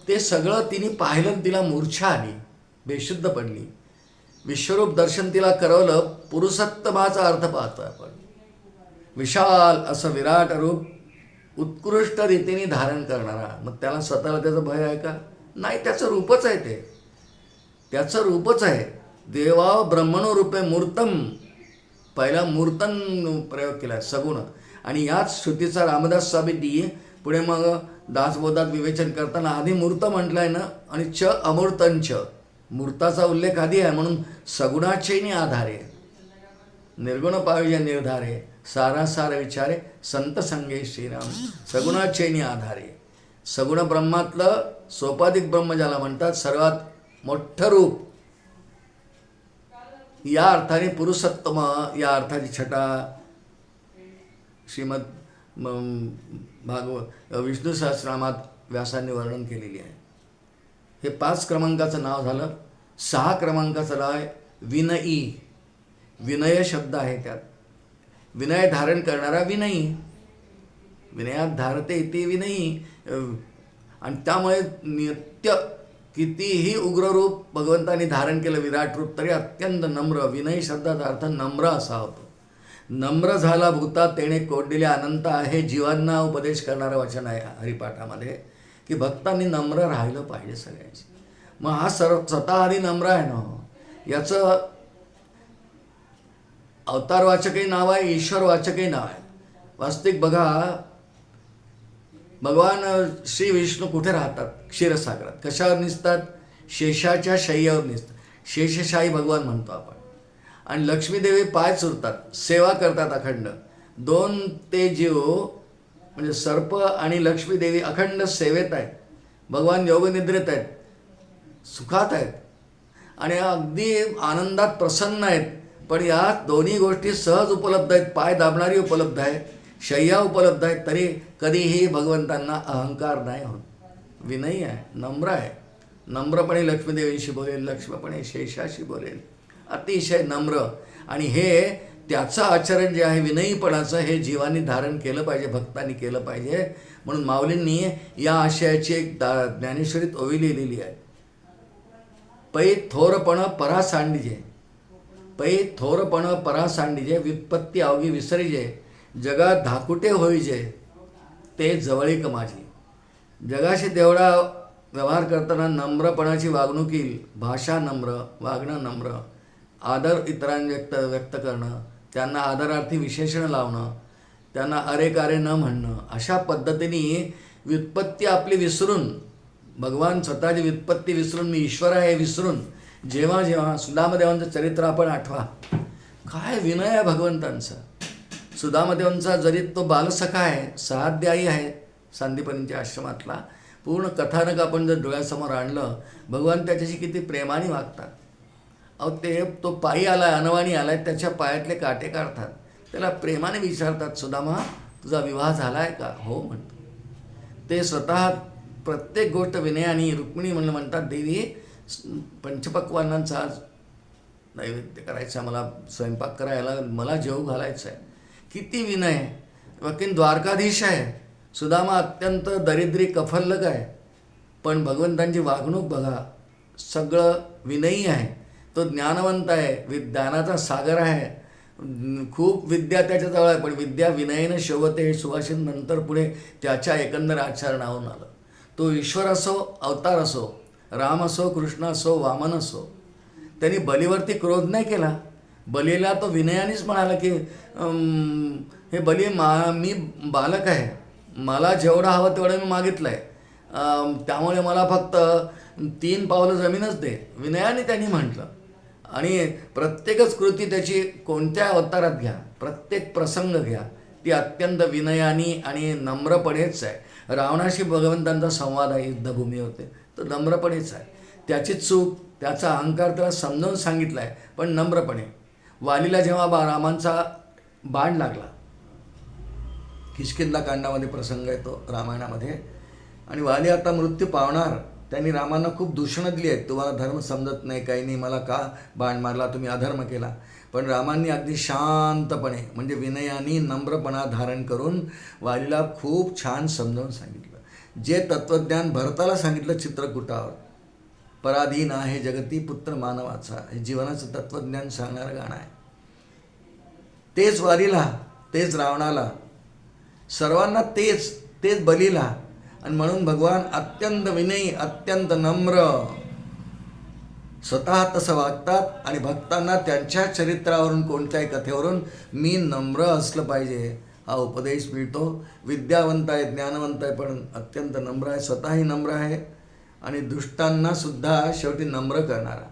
ते सगळं तिने पाहिलं, तिला मूर्छा आली, बेशुद्ध पडली. विश्वरूप दर्शन तिला करवलं. पुरुषोत्तमाचा अर्थ पाहतो आपण. विशाल असं विराट रूप उत्कृष्ट रीतीने धारण करणारा. मग त्याला स्वतःला त्याचं भय आहे का? नाही, त्याचं रूपच आहे ते, त्याचं रूपच आहे. देवा ब्रह्मणो रूपे मूर्तम, पहिला मूर्तन प्रयोग केला आहे, सगुण. आणि याच श्रुतीचा रामदास स्वामींनी पुढे मग दासबोधात विवेचन करताना आधी मूर्त म्हटलं आहे ना, आणि च अमूर्तंच, मूर्ताचा उल्लेख आधी आहे. म्हणून सगुणाचेनी आधारे निर्गुण पाविजे निर्धारे सारासार विचारे संत संगे श्रीराम. सगुणाचेनी आधारे, सगुण ब्रह्मातलं सोपाधिक ब्रह्म ज्याला म्हणतात, सर्वात मोठं रूप, या अर्थाने पुरुषोत्तम या अर्थाची छटा श्रीमद विष्णू सहस्रनामात व्यासांनी वर्णन केलेली आहे. हे 5 क्रमांकाचं नाव झालं. 6 क्रमांकाचं नाव आहे विनयी. विनय शब्द आहे त्यात. विनय धारण करणारा विनयी, विनयात धारते इति विनयी. आणि त्यामुळे नित्य कितीही उग्र रूप भगवंतांनी धारण केलं, विराट रूप, तरी अत्यंत नम्र. विनयी शब्दाचा अर्थ नम्र असा होतो. नम्र झाला भूता तेणे कोडलेले अनंत आहे, जीवांना उपदेश करणारं वचन आहे हरिपाठामध्ये, की भक्तांनी नम्र राहिलं पाहिजे सगळ्यांची. मग हा स्वतः आधी नम्र आहे ना, याचं अवतारवाचकही नाव आहे, ईश्वरवाचकही नाव आहे. वास्तविक बघा, भगवान श्री विष्णू कुठे राहतात? क्षीरसागरात. कशावर निसतात? शेषाच्या शय्यावर निसतात. शेषशाही भगवान म्हणतो आपण. आणि लक्ष्मीदेवी पाय चुरतात, सेवा करतात अखंड. 2 ते जीव म्हणजे सर्प आणि लक्ष्मीदेवी अखंड सेवेत आहेत. भगवान योगनिद्रेत आहेत, सुखात आहेत आणि अगदी आनंदात प्रसन्न आहेत. पण या दोन्ही गोष्टी सहज उपलब्ध आहेत. पाय दाबणारी उपलब्ध आहे, शय्या उपलब्ध आहेत, तरी कधीही भगवंतांना अहंकार नाही होत. विनयी आहे, नम्र आहे. नम्रपणे लक्ष्मीदेवींशी बोलेल, लक्ष्मीपणे शेषाशी बोलेल. अतिशय नम्र. आणि हे त्याचं आचरण जे आहे विनयीपणाचं, हे जीवांनी धारण केलं पाहिजे, भक्तांनी केलं पाहिजे. म्हणून माऊलींनी या आशयाची एक ज्ञानेश्वरीत ओवी लिहिलेली आहे. पै थोरपण परा सांडिजे, पै थोरपण परा सांडिजे, व्युत्पत्ती अवघी विसरिजे, जगात धाकुटे होईजे, ते जवळीक माझी. जगाशी तेवढा व्यवहार करताना नम्रपणाची वागणूक येईल. भाषा नम्र, वागणं नम्र, आदर इतरांना व्यक्त करणं, त्यांना आदरार्थी विशेषण लावणं, त्यांना अरे कारे न म्हणणं, अशा पद्धतीने व्युत्पत्ती आपली विसरून, भगवान स्वतःची व्युत्पत्ती विसरून, मी ईश्वर आहे विसरून, जेव्हा जेव्हा सुदामदेवांचं चरित्र आपण आठवा, काय विनय आहे भगवंतांचा. सुदामदेवांचा जरी तो बालसखा आहे, सहाध्यायी आहे सांदीपनीच्या आश्रमातला, पूर्ण कथानक आपण जर डोळ्यासमोर आणलं, भगवान त्याच्याशी किती प्रेमाने वागतात. तो पायी आलाय, अनवाणी आलाय, त्याच्या पायातले काटे काढतात, त्याला प्रेमाने विचारतात, सुदामा तुझा विवाह झाला आहे का? हो म्हणतो. ते स्वतः प्रत्येक गोष्ट विनयाने, रुक्मिणी म्हणतात, देवी पंचपक्वान्नांचा आज नैवेद्य करायचा, मला स्वयंपाक करायला, मला जेवू घालायचं आहे. किती विनय आहे. वकील द्वारकाधीश आहे, सुदामा अत्यंत दरिद्री कफल्लक आहे, पण भगवंतांची वागणूक बघा, सगळं विनयी आहे. तो ज्ञानवंत आहे, ज्ञानाचा सागर आहे, खूप विद्या त्याच्याजवळ आहे, पण विद्या विनयनं शोभते हे सुभाषित नंतर पुढे त्याच्या एकंदर आचरणावरून आलं. तो ईश्वर असो, अवतार असो, राम असो, कृष्ण असो, वामन असो, त्यांनी बलीवरती क्रोध नाही केला. बलीला तो विनयानेच म्हणाला की हे बली, मी बालक आहे, मला जेवढं हवं तेवढं मी मागितलं आहे, त्यामुळे मला फक्त 3 पावलं जमीनच दे, विनयाने त्यांनी म्हटलं. आणि प्रत्येकच कृती त्याची कोणत्या अवतारात घ्या, प्रत्येक प्रसंग घ्या, ती अत्यंत विनयानी आणि नम्रपणेच आहे. रावणाशी भगवंतांचा संवाद आहे, युद्धभूमी होते, तर नम्रपणेच आहे. त्याची चूक, त्याचा अहंकार त्याला समजावून सांगितला आहे, पण नम्रपणे. वालीला जेव्हा रामांचा बाण लागला, किष्किंधा कांडामध्ये प्रसंग येतो रामायणामध्ये, आणि वाली आता मृत्यू पावणार, त्यांनी रामांना खूप दूषणं दिली आहेत, तुम्हाला धर्म समजत नाही, काही नाही, मला का बाण मारला, तुम्ही अधर्म केला. पण रामांनी अगदी शांतपणे, म्हणजे विनयाने नम्रपणा धारण करून वालीला खूप छान समजावून सांगितलं. जे तत्त्वज्ञान भरताला सांगितलं चित्रकूटावर, पराधीन आहे जगती पुत्र मानवाचा, हे जीवनाचं तत्त्वज्ञान सांगणारं गाणं आहे. तेच वालीला, तेच रावणाला, सर्वांना तेच बलीला. आणि म्हणून भगवान अत्यंत विनयी, अत्यंत नम्र, स्वतः तसं वागतात आणि भक्तांना त्यांच्या चरित्रावरून, कोणत्याही कथेवरून मी नम्र असलं पाहिजे हा उपदेश मिळतो. विद्यावंत आहे, ज्ञानवंत आहे, पण अत्यंत नम्र आहे, स्वतःही नम्र आहे आणि दुष्टांना सुद्धा शेवटी नम्र करणारा.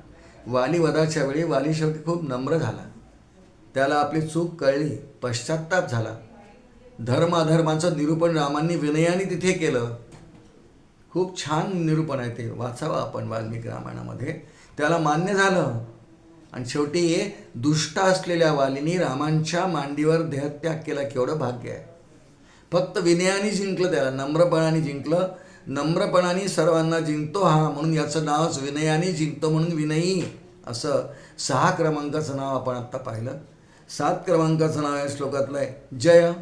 वालीवधाच्या वेळी वाली शेवटी खूप नम्र झाला, त्याला आपली चूक कळली, पश्चात्ताप झाला. धर्म अधर्माचं निरूपण रामांनी विनयाने तिथे केलं. खूप छान निरूपण आहे ते, वाचावं आपण वाल्मिकी रामायणामध्ये. त्याला मान्य झालं आणि शेवटी दुष्ट असलेल्या वालीनी रामांच्या मांडीवर देहत्याग केला. केवढं भाग्य आहे. फक्त विनयाने जिंकलं, त्याला नम्रपणाने जिंकलं. नम्रपणाने सर्वांना जिंकतो हा, म्हणून याचं नावच विनयाने जिंकतो, म्हणून विनयी असं 6 क्रमांकाचं नाव आपण आत्ता पाहिलं. 7 क्रमांकाचं नाव या श्लोकातलं आहे जय.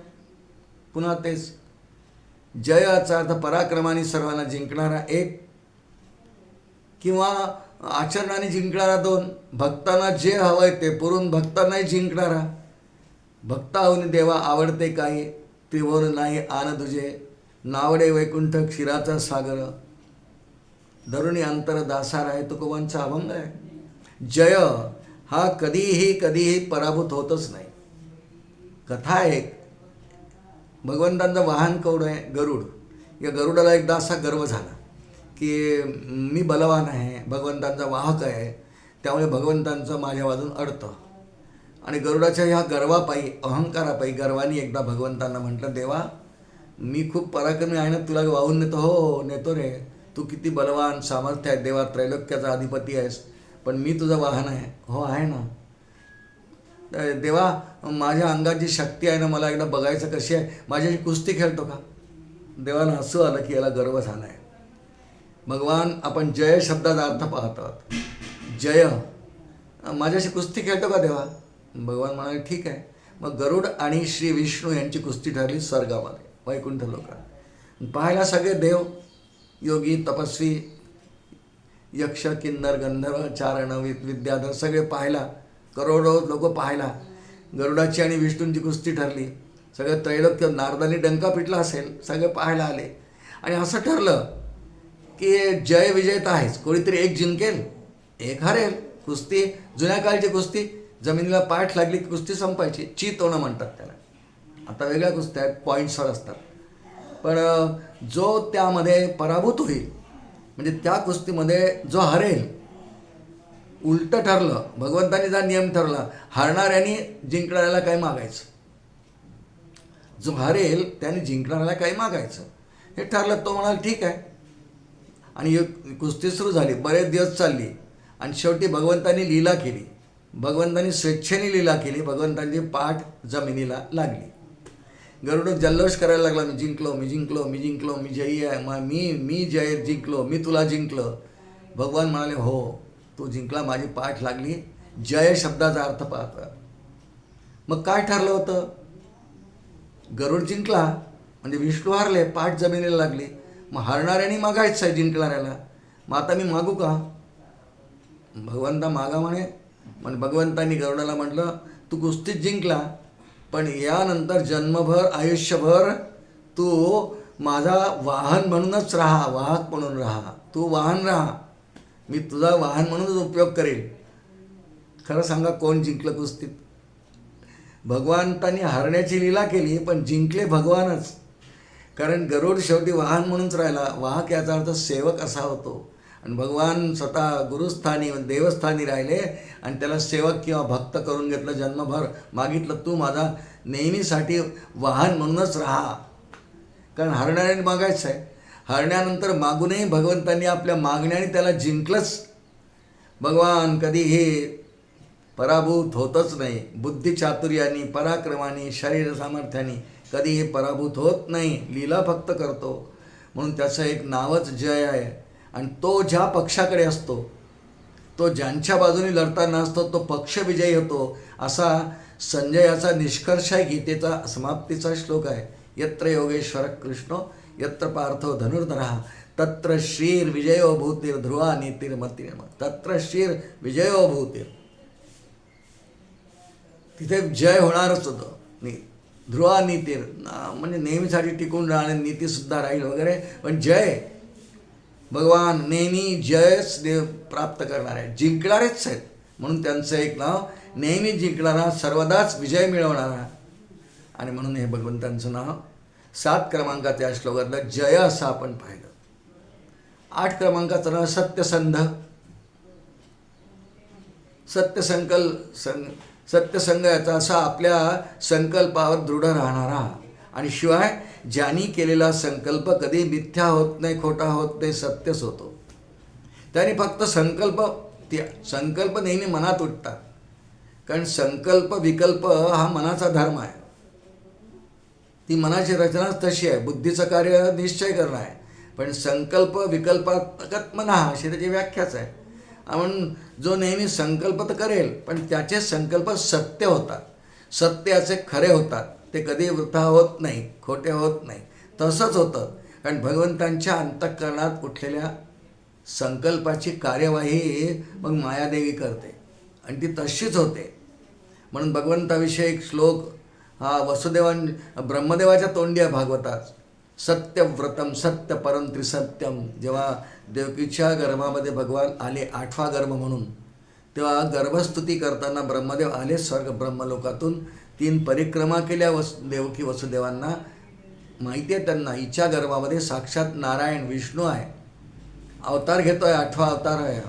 पुन्हा तेच जयाचा अर्थ पराक्रमाने सर्वांना जिंकणारा 1, किंवा आचरणाने जिंकणारा 2, भक्तांना जे हवंय ते पुरून भक्तांनाही जिंकणारा. भक्ताहून देवा आवडते काही, त्रिभुवन नाही आन तुझे, नावडे वैकुंठ क्षीराचा सागर, धरुणी अंतर दासार आहे, तुकोबांचा अभंग आहे. जय हा कधीही पराभूत होतच नाही. कथा आहे, भगवंतांचं वाहन कौड आहे गरुड. या गरुडाला एकदा असा गर्व झाला की मी बलवान आहे, भगवंतांचा वाहक आहे, त्यामुळे भगवंतांचं माझ्या बाजून अडतं. आणि गरुडाच्या ह्या गर्वापायी, अहंकारापायी, गर्वाने एकदा भगवंतांना म्हटलं, देवा मी खूप पराक्रमी आहे ना, तुला वाहून नेतो. हो नेतो रे, तू किती बलवान सामर्थ्य आहे देवा, त्रैलोक्याचा अधिपती आहेस, पण मी तुझं वाहन आहे. हो आहे ना देवा, माझ्या अंगात जी शक्ती आहे ना, मला एकदा बघायचं कशी आहे, माझ्याशी कुस्ती खेळतो का? देवाला हसू आलं की याला गर्व झाला आहे. भगवान, आपण जय शब्दाचा अर्थ पाहतो. जय, माझ्याशी कुस्ती खेळतो का देवा? भगवान म्हणाले ठीक आहे. मग गरुड आणि श्री विष्णू यांची कुस्ती ठरली स्वर्गामध्ये, वैकुंठ लोकात. पाहायला सगळे देव, योगी, तपस्वी, यक्ष, किन्नर, गंधर्व, चारण, विद्याधर सगळे पाहायला, करोडो लोक पाहायला गरुडाची आणि विष्णूंची कुस्ती ठरली. सगळं त्रैलोक्य, नारदांनी डंका पिटला असेल, सगळे पाहायला आले. आणि असं ठरलं की जय विजय तर आहेच, कोणीतरी एक जिंकेल एक हरेल. कुस्ती, जुन्या काळची कुस्ती, जमिनीला पाठ लागली की कुस्ती संपायची, चितवणं म्हणतात त्याला. आता वेगळ्या कुस्त्या आहेत, पॉईंट्सवर असतात. पण जो त्यामध्ये पराभूत होईल, म्हणजे त्या कुस्तीमध्ये जो हरेल, उलटं ठरलं. भगवंतानी जा नियम ठरला, हरणाऱ्याने जिंकणाऱ्याला काय मागायचं, जो हरेल त्याने जिंकणाऱ्याला काय मागायचं, हे ठरलं. तो म्हणाला ठीक आहे. आणि कुस्ती सुरू झाली, बरेच दिवस चालली. आणि शेवटी भगवंतानी लीला केली, भगवंतानी स्वेच्छेने लीला केली. भगवंतांची पाठ जमिनीला लागली. गरुड जल्लोष करायला लागला, मी जिंकलो, मी जिंकलो, मी जिंकलो, मी जयी आहे, मी जय जिंकलो, मी तुला जिंकलं. भगवान म्हणाले हो, तू जिंकला, माझी पाठ लागली. जय शब्दाचा अर्थ पाहता. मग काय ठरलं होतं? गरुड जिंकला म्हणजे विष्णू हारले, पाठ जमिनीला लागली. मग हरणाऱ्याने मागायचं आहे जिंकणाऱ्याला. मग आता मी मागू का? भगवंता मागा म्हणे. पण भगवंतांनी गरुडाला म्हटलं, तू कुस्तीत जिंकला, पण यानंतर जन्मभर, आयुष्यभर तू माझा वाहन म्हणूनच राहा, वाहक म्हणून राहा. तू वाहन राहा, मी तुझा वाहन म्हणूनच उपयोग करेल. खरं सांगा, कोण जिंकलं कुस्तीत? भगवंतांनी हरण्याची लीला केली, पण जिंकले भगवानच. कारण गरुड शेवटी वाहन म्हणूनच राहिला. वाहक याचा अर्थ सेवक असा होतो. आणि भगवान स्वतः गुरुस्थानी, देवस्थानी राहिले आणि त्याला सेवक किंवा भक्त करून घेतलं. जन्मभर मागितलं, तू माझा नेहमीसाठी वाहन म्हणूनच राहा. कारण हरणाऱ्याने मागायचं आहे. हरण्यानंतर मागूनही भगवंतांनी आपल्या मागण्याने त्याला जिंकलंच. भगवान कधीही पराभूत होतच नाही. बुद्धिचातुर्याने, पराक्रमाने, शरीर सामर्थ्याने कधीही पराभूत होत नाही. लीला फक्त करतो. म्हणून त्याचं एक नावच जय आहे. आणि तो ज्या पक्षाकडे असतो, तो ज्यांच्या बाजूने लढताना असतो, तो पक्ष विजयी होतो. असा संजयाचा निष्कर्ष आहे. गीतेचा समाप्तीचा श्लोक आहे. यत्र योगेश्वर कृष्णो यत्र पार्थो धनुर्धरः तत्र श्रीर विजयो भूतीर ध्रुवा नीतिर्मतिर्म. तत्र श्रीर विजयो भूतीर, तिथे जय होणारच होतं. ध्रुवा नीतीर म्हणजे नेहमीसाठी टिकून राहणे, नीतीसुद्धा राहील वगैरे. पण जय, भगवान नेहमी जयच देव प्राप्त करणार आहे, जिंकणारेच आहेत. म्हणून त्यांचं एक नाव नेहमी जिंकणारा, सर्वदाच विजय मिळवणारा. आणि म्हणून हे भगवंतांचं नाव 7 क्रमांकाच्या श्लोकातलं जय असं आपण पाहिलं. 8 क्रमांकाचं नाव सत्यसंध. सत्यसंग याचा असा आपल्या संकल्पावर दृढ राहणारा. आणि शिवाय ज्यांनी केलेला संकल्प कधी मिथ्या होत नाही, खोटा होत नाही, सत्यच होतो. त्याने फक्त संकल्प नेहमी मनात उठतात. कारण संकल्प विकल्प हा मनाचा धर्म आहे. ती मनाची रचनाच तशी आहे. बुद्धीचं कार्य निश्चय करणं आहे. पण संकल्प विकल्पात्मक मना अशी त्याची व्याख्याच आहे. म्हणून जो नेहमी संकल्प तर करेल, पण त्याचे संकल्प सत्य होतात, सत्याचे खरे होतात. ते कधी वृथा होत नाही, खोटे होत नाही. तसंच होतं. कारण भगवंतांच्या अंतःकरणात उठलेल्या संकल्पाची कार्यवाही मग मायादेवी करते आणि ती तशीच होते. म्हणून भगवंताविषयी एक श्लोक हा ब्रह्मदेवाच्या तोंडी आहे भागवतात. सत्यव्रतम सत्य परं त्रिसत्यम. जेव्हा देवकीच्या गर्भामध्ये भगवान आले 8वा गर्भ म्हणून, तेव्हा गर्भस्तुती करताना ब्रह्मदेव आले स्वर्ग ब्रह्मलोकातून. 3 परिक्रमा केल्या देवकी वसुदेवांना. माहिती आहे त्यांना, हिच्या गर्भामध्ये साक्षात नारायण विष्णू आहे, अवतार घेतो आहे, 8वा अवतार आहे.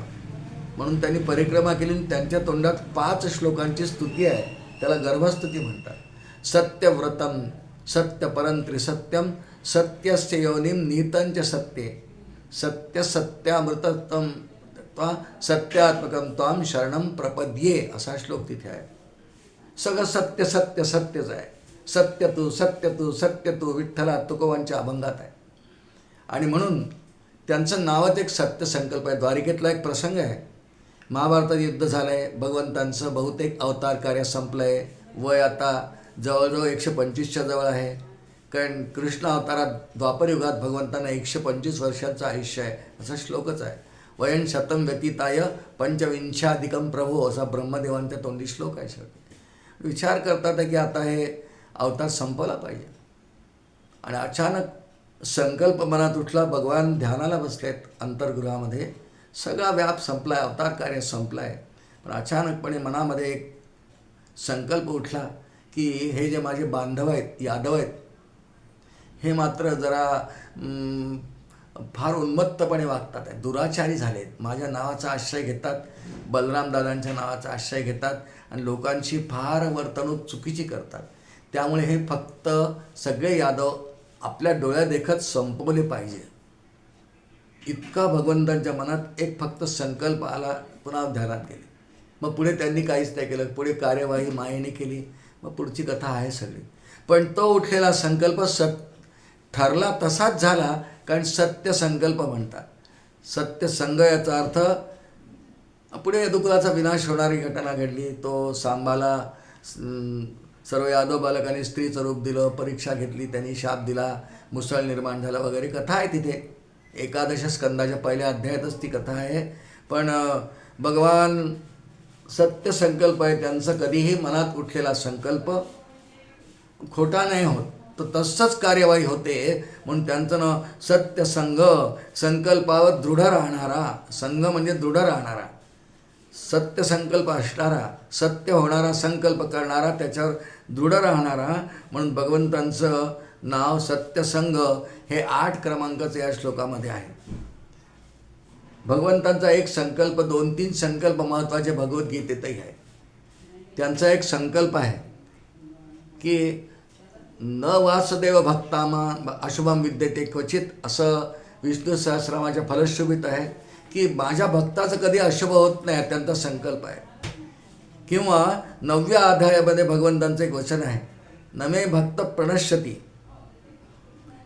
म्हणून त्यांनी परिक्रमा केली. त्यांच्या तोंडात 5 श्लोकांची स्तुती आहे, त्याला गर्भस्तुती म्हणतात. सत्यव्रतम सत्य परं त्रिसत्यम सत्यस्य योनिम निहितंच सत्ये. सत्यसत्यामृतत्वं सत्यात्मकं त्वां शरणं प्रपद्ये असा श्लोक तिथे आहे. सगळं सत्य सत्य सत्यच आहे. सत्य तू सत्य तू सत्य तू विठ्ठला तुकोबांच्या अभंगात आहे. आणि म्हणून त्यांचं नावात एक सत्य संकल्प आहे. द्वारिकेतला एक प्रसंग आहे. महाभारतात युद्ध झालं आहे. भगवंतांचं बहुतेक अवतार कार्य संपलं आहे. वय आता जवळजवळ 125च्या जवळ आहे. कारण कृष्ण अवतारात द्वापरयुगात भगवंतांना 125 वर्षांचं आयुष्य आहे असा श्लोकच आहे. वयं शतं व्यतीताय पंचविंशाधिकं प्रभो असा ब्रह्मदेवांच्या तोंडी श्लोक आहे. शेवटी विचार करतात की आता हे अवतार संपवला पाहिजे. आणि अचानक संकल्प मनात उठला. भगवान ध्यानाला बसलेत अंतर्गृहामध्ये. सगळा व्याप संपला आहे, अवतार कार्य संपलं आहे. पण अचानकपणे मनामध्ये एक संकल्प उठला की हे जे माझे बांधव आहेत, यादव आहेत, हे मात्र जरा फार उन्मत्तपणे वागतात आहे, दुराचारी झालेत. माझ्या नावाचा आश्रय घेतात, बलरामदादांच्या नावाचा आश्रय घेतात आणि लोकांची फार वर्तणूक चुकीची करतात. त्यामुळे हे फक्त सगळे यादव आपल्या डोळ्यादेखत संपवले पाहिजे. इतका भगवंतांच्या मनात एक फक्त संकल्प आला. पुन्हा ध्यानात गेले. मग पुढे त्यांनी काहीच नाही केलं. पुढे कार्यवाही मायेने केली. मग पुढची कथा आहे सगळी. पण तो उठलेला संकल्प ठरला तसाच झाला. कारण सत्य संकल्प म्हणतात. सत्य संग याचा अर्थ पुढे यदुकुलाचा विनाश होणारी घटना घडली. तो सांबाला सर्व यादव बालकांनी स्त्रीचं रूप दिलं, परीक्षा घेतली, त्यांनी शाप दिला, मुसळ निर्माण झाला वगैरे कथा आहे तिथे. 11 स्कंदाच्या पहिल्या अध्यायातच ती कथा आहे. पण भगवान सत्य संकल्प आहे. त्यांचं कधीही मनात उठलेला संकल्प खोटा नाही होत, तर तसंच कार्यवाही होते. म्हणून त्यांचं नाव सत्य संघ. संकल्पावर दृढ राहणारा. संघ म्हणजे दृढ राहणारा, सत्य संकल्प असणारा, सत्य होणारा संकल्प करणारा, त्याच्यावर दृढ राहणारा. म्हणून भगवंतांचं नाव सत्यसंग हे 8 क्रमांकाचं या श्लोकामध्ये आहे. भगवंतांचा एक संकल्प, 2-3 संकल्प महत्त्वाचे भगवद्गीतेतही आहे. त्यांचा एक संकल्प आहे की न वासुदेव भक्तामा अशुभम विद्यते क्वचित, असं विष्णू सहस्रनामाच्या फलश्रुतीत आहे की माझ्या भक्ताचं कधी अशुभ होत नाही, त्यांचा संकल्प आहे. किंवा 9व्या अध्यायामध्ये भगवंतांचं एक वचन आहे, न मे भक्त प्रणश्यती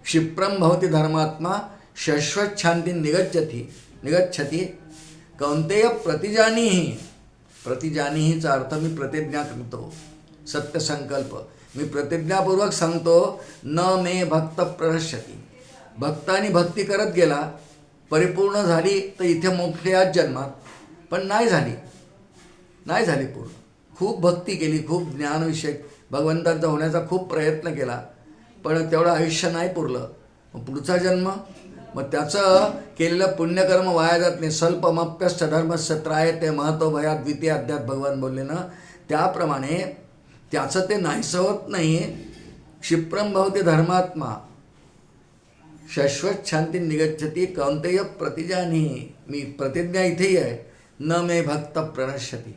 क्षिप्रम भवती धर्मात्मा शाश्वत शांती निगच्छती कौंतेय प्रतिजानीही. प्रतिजानीहीचा अर्थ मी प्रतिज्ञा करतो. सत्य संकल्प मी प्रतिज्ञापूर्वक सांगतो. न मे भक्त प्रणश्यती. भक्तानी भक्ती करत गेला, परिपूर्ण झाली तर इथे मोक्ष याच जन्मात, पण नाही झाली पूर्ण. खूप भक्ती केली, खूप ज्ञानविषयक भगवंतांचा होण्याचा खूप प्रयत्न केला, पण तेवढं आयुष्य नाही पुरलं. मग पुढचा जन्म, मग त्याचं केलेलं पुण्यकर्म वाया जात नाही. स्वल्पमप्यश्च धर्मस्य त्रायते महतो भयात द्वितीय अध्यायात भगवान बोलले ना, त्याप्रमाणे त्याचं ते नाहीसं होत नाही. क्षिप्रम भवती धर्मात्मा शाश्वत शांती निगच्छती कौंतेय प्रतिजानी. मी प्रतिज्ञा इथेही आहे, न मे भक्त प्रणश्यती.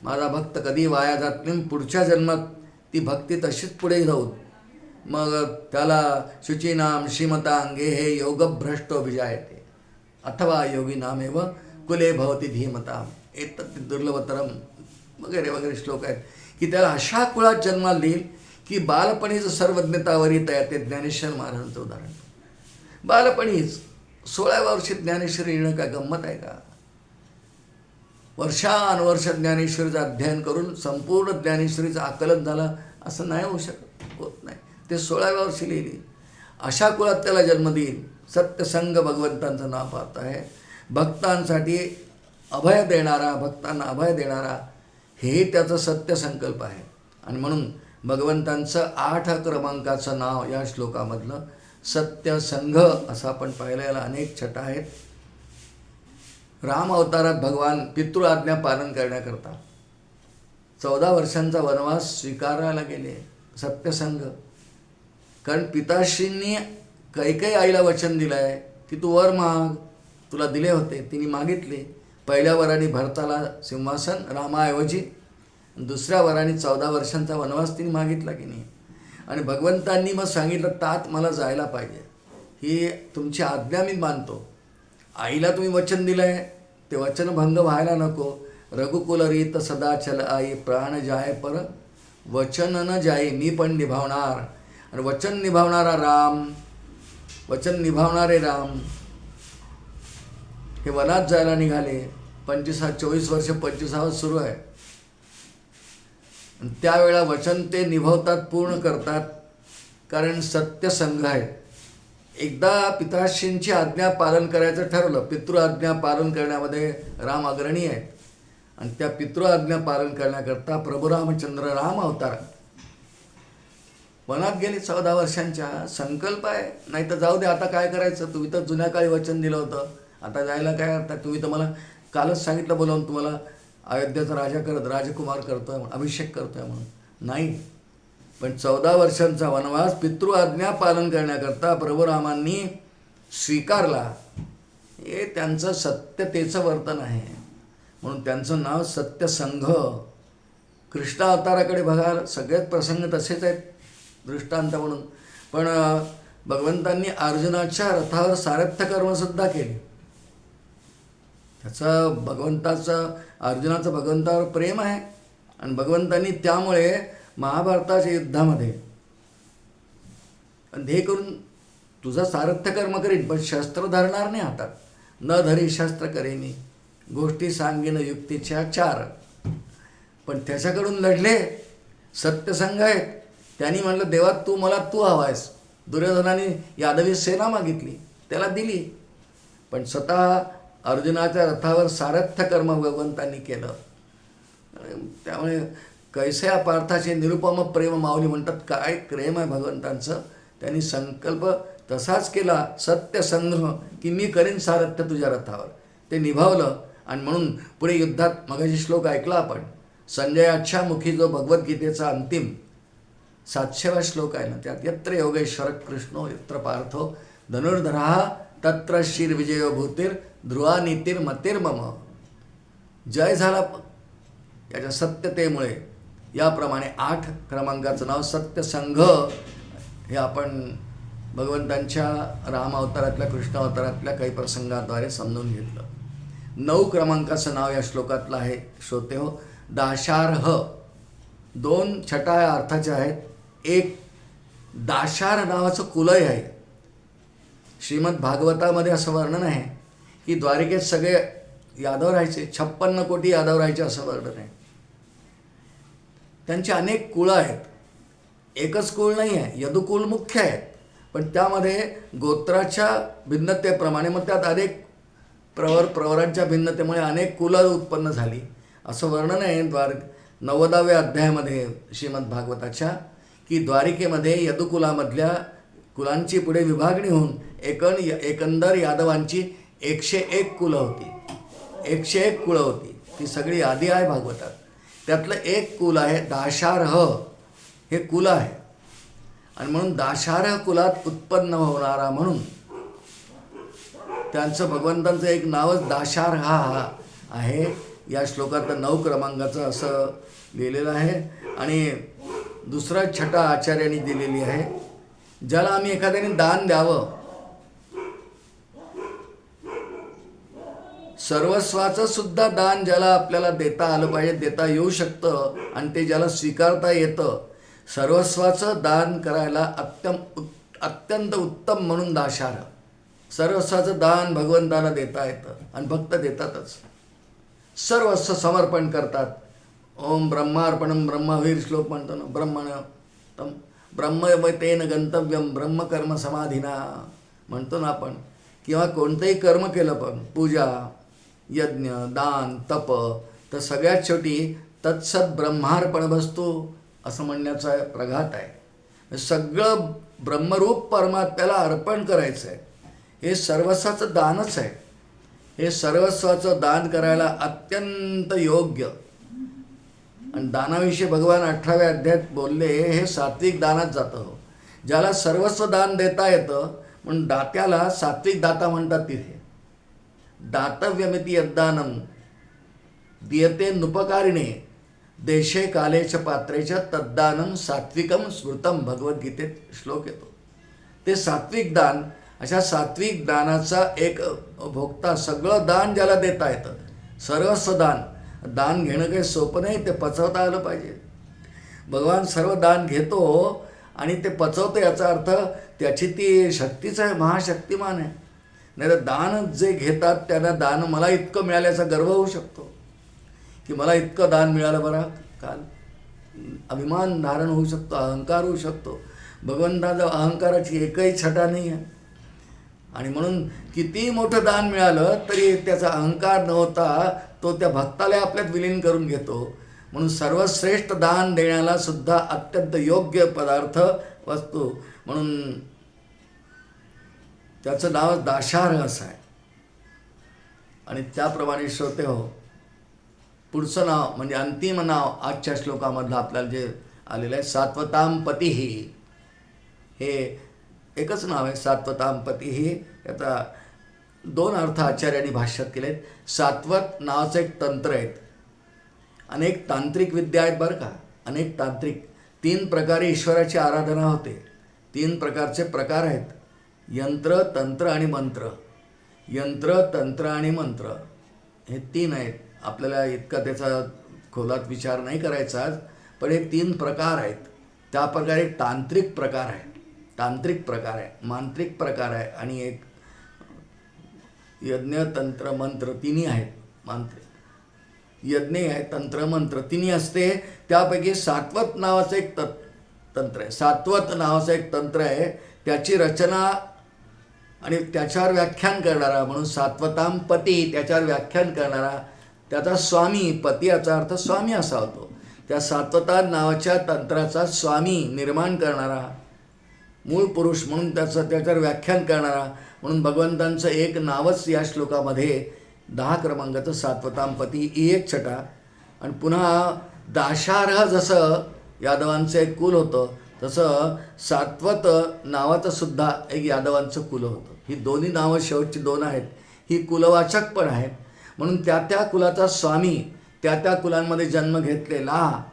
माझा भक्त कधी वाया जात नाही. पुढच्या जन्मात ती भक्ती तशीच पुढे जाऊ. मग त्याला शुचीनाम श्रीमतांगे हे योगभ्रष्टोभिजायते अथवा योगिनामेव कुले भवती धीमताम एतत् दुर्लभतरम वगैरे वगैरे श्लोक आहेत की त्याला अशा कुळात जन्माला देईल की बालपणीचं सर्वज्ञतावरित आहे. ते ज्ञानेश्वर महाराजांचं उदाहरण. बालपणीच 16व्या वर्षी ज्ञानेश्वर येणं काय गंमत आहे का? वर्षानुवर्ष ज्ञानेश्वरीचं अध्ययन करून संपूर्ण ज्ञानेश्वरीचं आकलन झालं असं नाही होऊ शकत, होत नाही. ते 16व्या वर्षी लिहिली. अशा कुळात त्याला जन्म देईल. सत्यसंग भगवंतांचं नाव पाहत आहे. भक्तांसाठी अभय देणारा, भक्तांना अभय देणारा, हे त्याचं सत्य संकल्प आहे. आणि म्हणून भगवंतांचं 8 क्रमांकाचं नाव या श्लोकामधलं सत्यसंघ असं आपण पाहिलं. याला अनेक छटा आहेत. राम अवतारात भगवान पितृ आज्ञा पालन करण्याकरता 14 वर्षांचा वनवास स्वीकारायला गेले. सत्यसंघ. कारण पिताश्रींनी कैकेयी आईला वचन दिलं आहे की तू वर माग, तुला दिले होते, तिने मागितले. पहिल्या वराने भरताला सिंहासन रामाऐवजी, दुसऱ्या वराने 14 वर्षांचा वनवास तिने मागितला की नाही. आणि भगवंतांनी मग सांगितलं तात मला जायला पाहिजे, ही तुमची आज्ञा मी मानतो, आईला तुम्ही वचन दिलंय ते वचन भंग व्हायला नको. रघुकुल रीत सदा चल आई, प्राण जाय पर वचन न जाई. मी पण निभावणार. आणि वचन निभावणारा राम, वचन निभावणारे राम हे वनात जायला निघाले. 24 वर्ष 25 सुरू आहे. आणि त्यावेळेला वचन ते निभावतात, पूर्ण करतात, कारण सत्यसंघ आहे. एकदा पिताश्रींची आज्ञा पालन करायचं ठरवलं. पितृ आज्ञा पालन करण्यामध्ये राम अग्रणी आहेत. आणि त्या पितृ आज्ञा पालन करण्याकरता प्रभू रामचंद्र राम अवतार वनात गेले. 14 वर्षांच्या. संकल्प आहे, नाही तर जाऊ दे, आता काय करायचं, तुम्ही तर जुन्या काळी वचन दिलं होतं, आता जायला काय आता, तुम्ही तर मला कालच सांगितलं बोलावून तुम्हाला अयोध्येचा राजकुमार करतोय, अभिषेक करतोय म्हणून. नाही, पण 14 वर्षांचा वनवास पितृ आज्ञा पालन करण्याकरता प्रभू रामांनी स्वीकारला. हे त्यांचं सत्यतेचं वर्तन आहे, म्हणून त्यांचं नाव सत्यसंघ. कृष्ण अवताराकडे बघा, सगळेच प्रसंग तसेच आहेत दृष्टांत म्हणून. पण भगवंतांनी अर्जुनाच्या रथावर सारथ्य कर्मसुद्धा केले. त्याचं अर्जुनाचं भगवंतावर प्रेम आहे. आणि भगवंतांनी त्यामुळे महाभारताच्या युद्धामध्ये हे करून तुझं सारथ्य कर्म करीन, पण शस्त्र धरणार नाही हातात. न धरी शस्त्र करेनी, गोष्टी सांगेन युक्तीच्या 4. पण त्याच्याकडून लढले. सत्यसंघ आहेत. त्यांनी म्हटलं, देवा तू हवा आहेस. दुर्योधनाने यादवी सेना मागितली, त्याला दिली. पण स्वतः अर्जुनाच्या रथावर सारथ्य कर्म भगवंतांनी केलं. त्यामुळे कैस्या पार्थाचे निरुपम प्रेम माऊली म्हणतात. काय प्रेम आहे भगवंतांचं. त्यांनी संकल्प तसाच केला, सत्यसंघ, की मी करेन सारथ्य तुझ्या रथावर. ते निभावलं. आणि म्हणून पुढे युद्धात मगाशी श्लोक ऐकला आपण, संजयाच्या मुखी जो भगवद्गीतेचा अंतिम 700वा श्लोक आहे ना, त्यात यत्र योगेश्वर कृष्णो यत्र पार्थो धनुर्धरा तत्र शिरविजयो भूतीर ध्रुवा नीतीर मतिर्मम. जय झाला याच्या सत्यतेमुळे. याप्रमाणे 8 क्रमांकाचं नाव सत्यसंघ हे आपण भगवंतांच्या राम अवतारातल्या, कृष्ण अवतारातल्या काही प्रसंगाद्वारे समजून घेतलं. 9 क्रमांकाचं नाव या श्लोकातलं आहे, श्रोते हो, दाशार्ह. 2 छटा या अर्थाचे आहेत. एक दाशार नावाचं कुलय आहे. श्रीमद भागवतामध्ये असं वर्णन आहे की द्वारिकेत सगळे यादव राहायचे, 56 कोटी यादव राहायचे असं वर्णन आहे. त्यांची अनेक कुळं आहेत, एकच कुळ नाही आहे. यदुकुल मुख्य आहे, पण त्यामध्ये गोत्राच्या भिन्नतेप्रमाणे मग त्यात अनेक प्रवरांच्या भिन्नतेमुळे अनेक कुलं उत्पन्न झाली असं वर्णन आहे 90व्या अध्यायामध्ये श्रीमद भागवताच्या, की द्वारिकेमध्ये यदुकुलामधल्या कुलांची पुढे विभागणी होऊन एकंदर यादवांची 101 कुलं होती. 101 कुळं होती. ती सगळी यादी आहे भागवतात. त्यातलं एक कुल आहे दाशार्ह, हे कुल आहे. आणि म्हणून दाशार्ह कुलात उत्पन्न होणारा म्हणून त्यांचं भगवंतांचं एक नावच दाशार्ह हा आहे. या श्लोकातलं 9 क्रमांकाचं असं लिहिलेलं आहे. आणि दुसरा छटा आचार्यांनी दिलेली आहे, ज्याला आम्ही एखाद्याने दान द्यावं, सर्वस्वाचं सुद्धा दान ज्याला आपल्याला देता आलं पाहिजे, देता येऊ शकतं, आणि ते ज्याला स्वीकारता येतं, सर्वस्वाचं दान करायला अत्यंत उत्तम म्हणून दाशार्ह. सर्वस्वाचं दान भगवंताला देता येतं आणि भक्त देतातच. सर्वस्व समर्पण करतात. ओम ब्रह्मार्पणम ब्रह्मवीर श्लोक म्हणतो ना, ब्रह्मतेन गंतव्यम ब्रह्मकर्म समाधीना म्हणतो ना आपण. किंवा कोणतंही कर्म केलं, पण पूजा, यज्ञ, दान, तप, तर सगळ्यात शेवटी तत्सत ब्रह्मार्पण वस्तू असं म्हणण्याचा प्रघात आहे. सगळं ब्रह्मरूप परमात्म्याला अर्पण करायचं आहे. हे सर्वस्वाचं दानच आहे. हे सर्वस्वाचं दान करायला अत्यंत योग्य. आणि दानाविषयी भगवान 18व्या अध्यायात बोलले, हे सात्विक दानात जातं. हो, ज्याला सर्वस्व दान देता येतं म्हणून दात्याला सात्विक दाता म्हणतात. तिथे दातव्यमिती यद्दानम दियते नुपकारिणे देशे कालेच पात्रेच तद्दानम सात्विकम स्मृतम, भगवद्गीतेत श्लोक येतो. ते सात्विक दान अशा सात्विक दानाचा एक भोगता, सगळं दान ज्याला देता येतं, सर्वस्व दान. दान घेणं काही सोपं नाही, ते पचवता आलं पाहिजे. भगवान सर्व दान घेतो आणि ते पचवतं, याचा अर्थ त्याची ती शक्तीच आहे, महाशक्तिमान आहे. नाही तर दान जे घेतात त्यांना दान मला इतकं मिळाल्याचा गर्व होऊ शकतो की मला इतकं दान मिळालं बरं काल, अभिमान धारण होऊ शकतो, अहंकार होऊ शकतो. भगवंताचा अहंकाराची एकही छटा नाही आहे. आणि म्हणून किती मोठं दान मिळालं तरी त्याचा अहंकार न होता तो त्या भक्ताला आपल्यात विलीन करून घेतो. म्हणून सर्वश्रेष्ठ दान देण्याला सुद्धा अत्यंत योग्य पदार्थ वस्तू, म्हणून त्याचं नाव दाशार्ह असं आहे. आणि त्याप्रमाणे श्रोते हो, पुढचं नाव म्हणजे अंतिम नाव आजच्या श्लोकामधलं आपल्याला जे आलेलं आहे, सात्वतां पतिः. हे एकच नाव आहे, सात्वतां पतिः. याचा दोन अर्थ आचार्यांनी भाष्यात केले आहेत. सात्वत नावाचं एक तंत्र आहेत. अनेक तांत्रिक विद्या आहेत बरं का, अनेक तांत्रिक. 3 प्रकारे ईश्वराची आराधना होते. 3 प्रकारचे प्रकार आहेत, यंत्र, तंत्र आणि मंत्र. यंत्र, तंत्र आणि मंत्र हे 3 आहेत. आपल्याला इतका त्याचा खोलात विचार नाही करायचा आज, पण हे 3 प्रकार आहेत. त्या प्रकारे एक तांत्रिक प्रकार आहे, तांत्रिक प्रकार आहे, मांत्रिक प्रकार आहे, आणि एक यज्ञ, तंत्र, मंत्र तिन्ही आहेत. मांत्रिक यज्ञ आहे, तंत्र, मंत्र तिन्ही असते. त्यापैकी सात्वत नावाचं एक तंत्र आहे. सात्वत नावाचं एक तंत्र आहे, त्याची रचना आणि त्याच्यावर व्याख्यान करणारा, म्हणून सात्वतां पती, त्याच्यावर व्याख्यान करणारा, त्याचा स्वामी. पती याचा अर्थ स्वामी असा होतो. त्या सात्वता नावाच्या तंत्राचा स्वामी, निर्माण करणारा, मूळ पुरुष म्हणून त्याच्यावर व्याख्यान करणारा. म्हणून भगवंतांचं एक नावच या श्लोकामध्ये 10 क्रमांकाचं सात्वतां पती, ही एक छटा. आणि पुन्हा दाशार्ह, जसं यादवांचं एक कुल होतं तसं सात्वत नावाचं सुद्धा एक यादवांचं कुल होतं. ही दोन्ही नावं शेवटची 2 आहेत, ही कुलवाचक पण आहेत. म्हणून त्या त्या कुलाचा स्वामी, त्या त्या कुलांमध्ये जन्म घेतलेला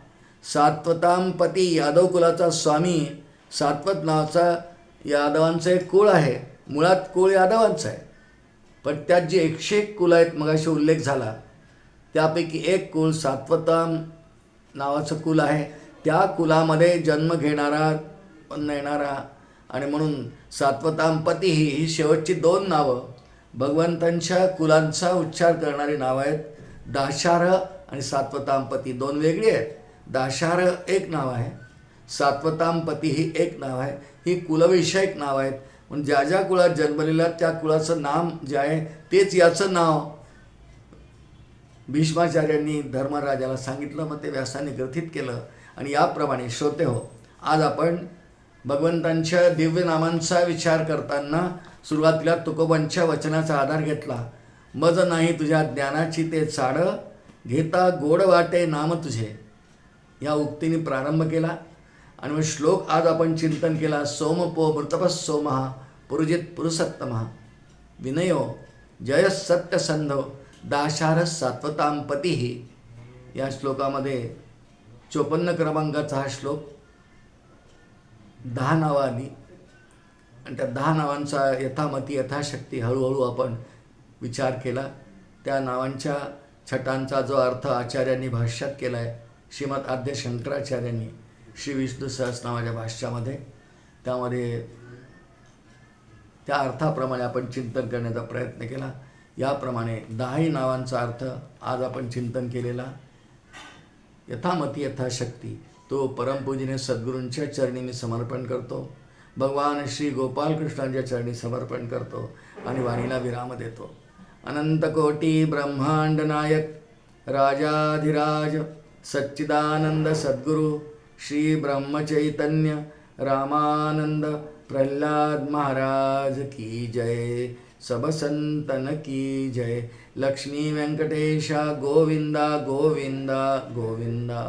सात्वतां पती, यादव कुलाचा स्वामी. सात्वत नावाचा यादवांचं एक कुळ आहे, मुळात कुळ यादवांचं आहे, पण त्यात जे 101 कुलं आहेत मगाशी उल्लेख झाला, त्यापैकी एक कुल सात्वतां नावाचं कुल आहे. त्या कुलामध्ये जन्म घेणारा पण येणारा, आणि म्हणून सात्वतां पती ही शेवटची 2 नावं भगवंतांच्या कुलांचा उच्चार करणारी नावं आहेत. दाशार्ह आणि सात्वतां पती 2 वेगळी आहेत. दाशार्ह एक नाव आहे, सात्वतां पती ही एक नाव आहे. ही कुलविषयक नाव आहेत. म्हणून ज्या ज्या कुळात जन्मलेल्या त्या कुळाचं नाम जे आहे तेच याचं नाव भीष्माचार्यांनी धर्मराजाला सांगितलं. मग ते व्यासाने ग्रथित केलं. आणि याप्रमाणे श्रोते हो, आज आपण भगवंतांच्या दिव्य नामांचा विचार करताना सुरुवातीला तुकोबांच्या वचनाचा आधार घेतला. मज नाही तुझ्या ज्ञानाची ते चाड, घेता गोड वाटे नाम तुझे, या उक्तीने प्रारंभ केला. आणि मग श्लोक आज आपण चिंतन केला. सोमपो मृतपः सोमः पुरुजित पुरुषोत्तमः, विनयो जय सत्यसंधो दाशार्ह सात्वतां पतिः. या श्लोकामध्ये 54 क्रमांकाचा हा श्लोक 10 नावं आली. आणि त्या 10 नावांचा यथामती यथाशक्ती हळूहळू आपण विचार केला. त्या नावांच्या छटांचा जो अर्थ आचार्यांनी भाष्यात केला आहे, श्रीमद आद्य शंकराचार्यांनी श्री विष्णू सहस्रनामाच्या भाष्यामध्ये, त्यामध्ये त्या अर्थाप्रमाणे आपण चिंतन करण्याचा प्रयत्न केला. याप्रमाणे 10 नावांचा अर्थ आज आपण चिंतन केलेला. यथामती यथाशक्ती तो परमपूजनीय सद्गुरूंच्या चरणी मी समर्पण करतो. भगवान श्री गोपालकृष्णांच्या चरणी समर्पण करतो आणि वाणीला विराम देतो. अनंतकोटी ब्रह्मांड नायक राजाधिराज सच्चिदानंद सद्गुरु श्री ब्रह्मचैतन्य रामानंद प्रल्हाद महाराज की जय. सब संतन की जय. लक्ष्मी व्यंकटेशा गोविंदा गोविंदा गोविंदा.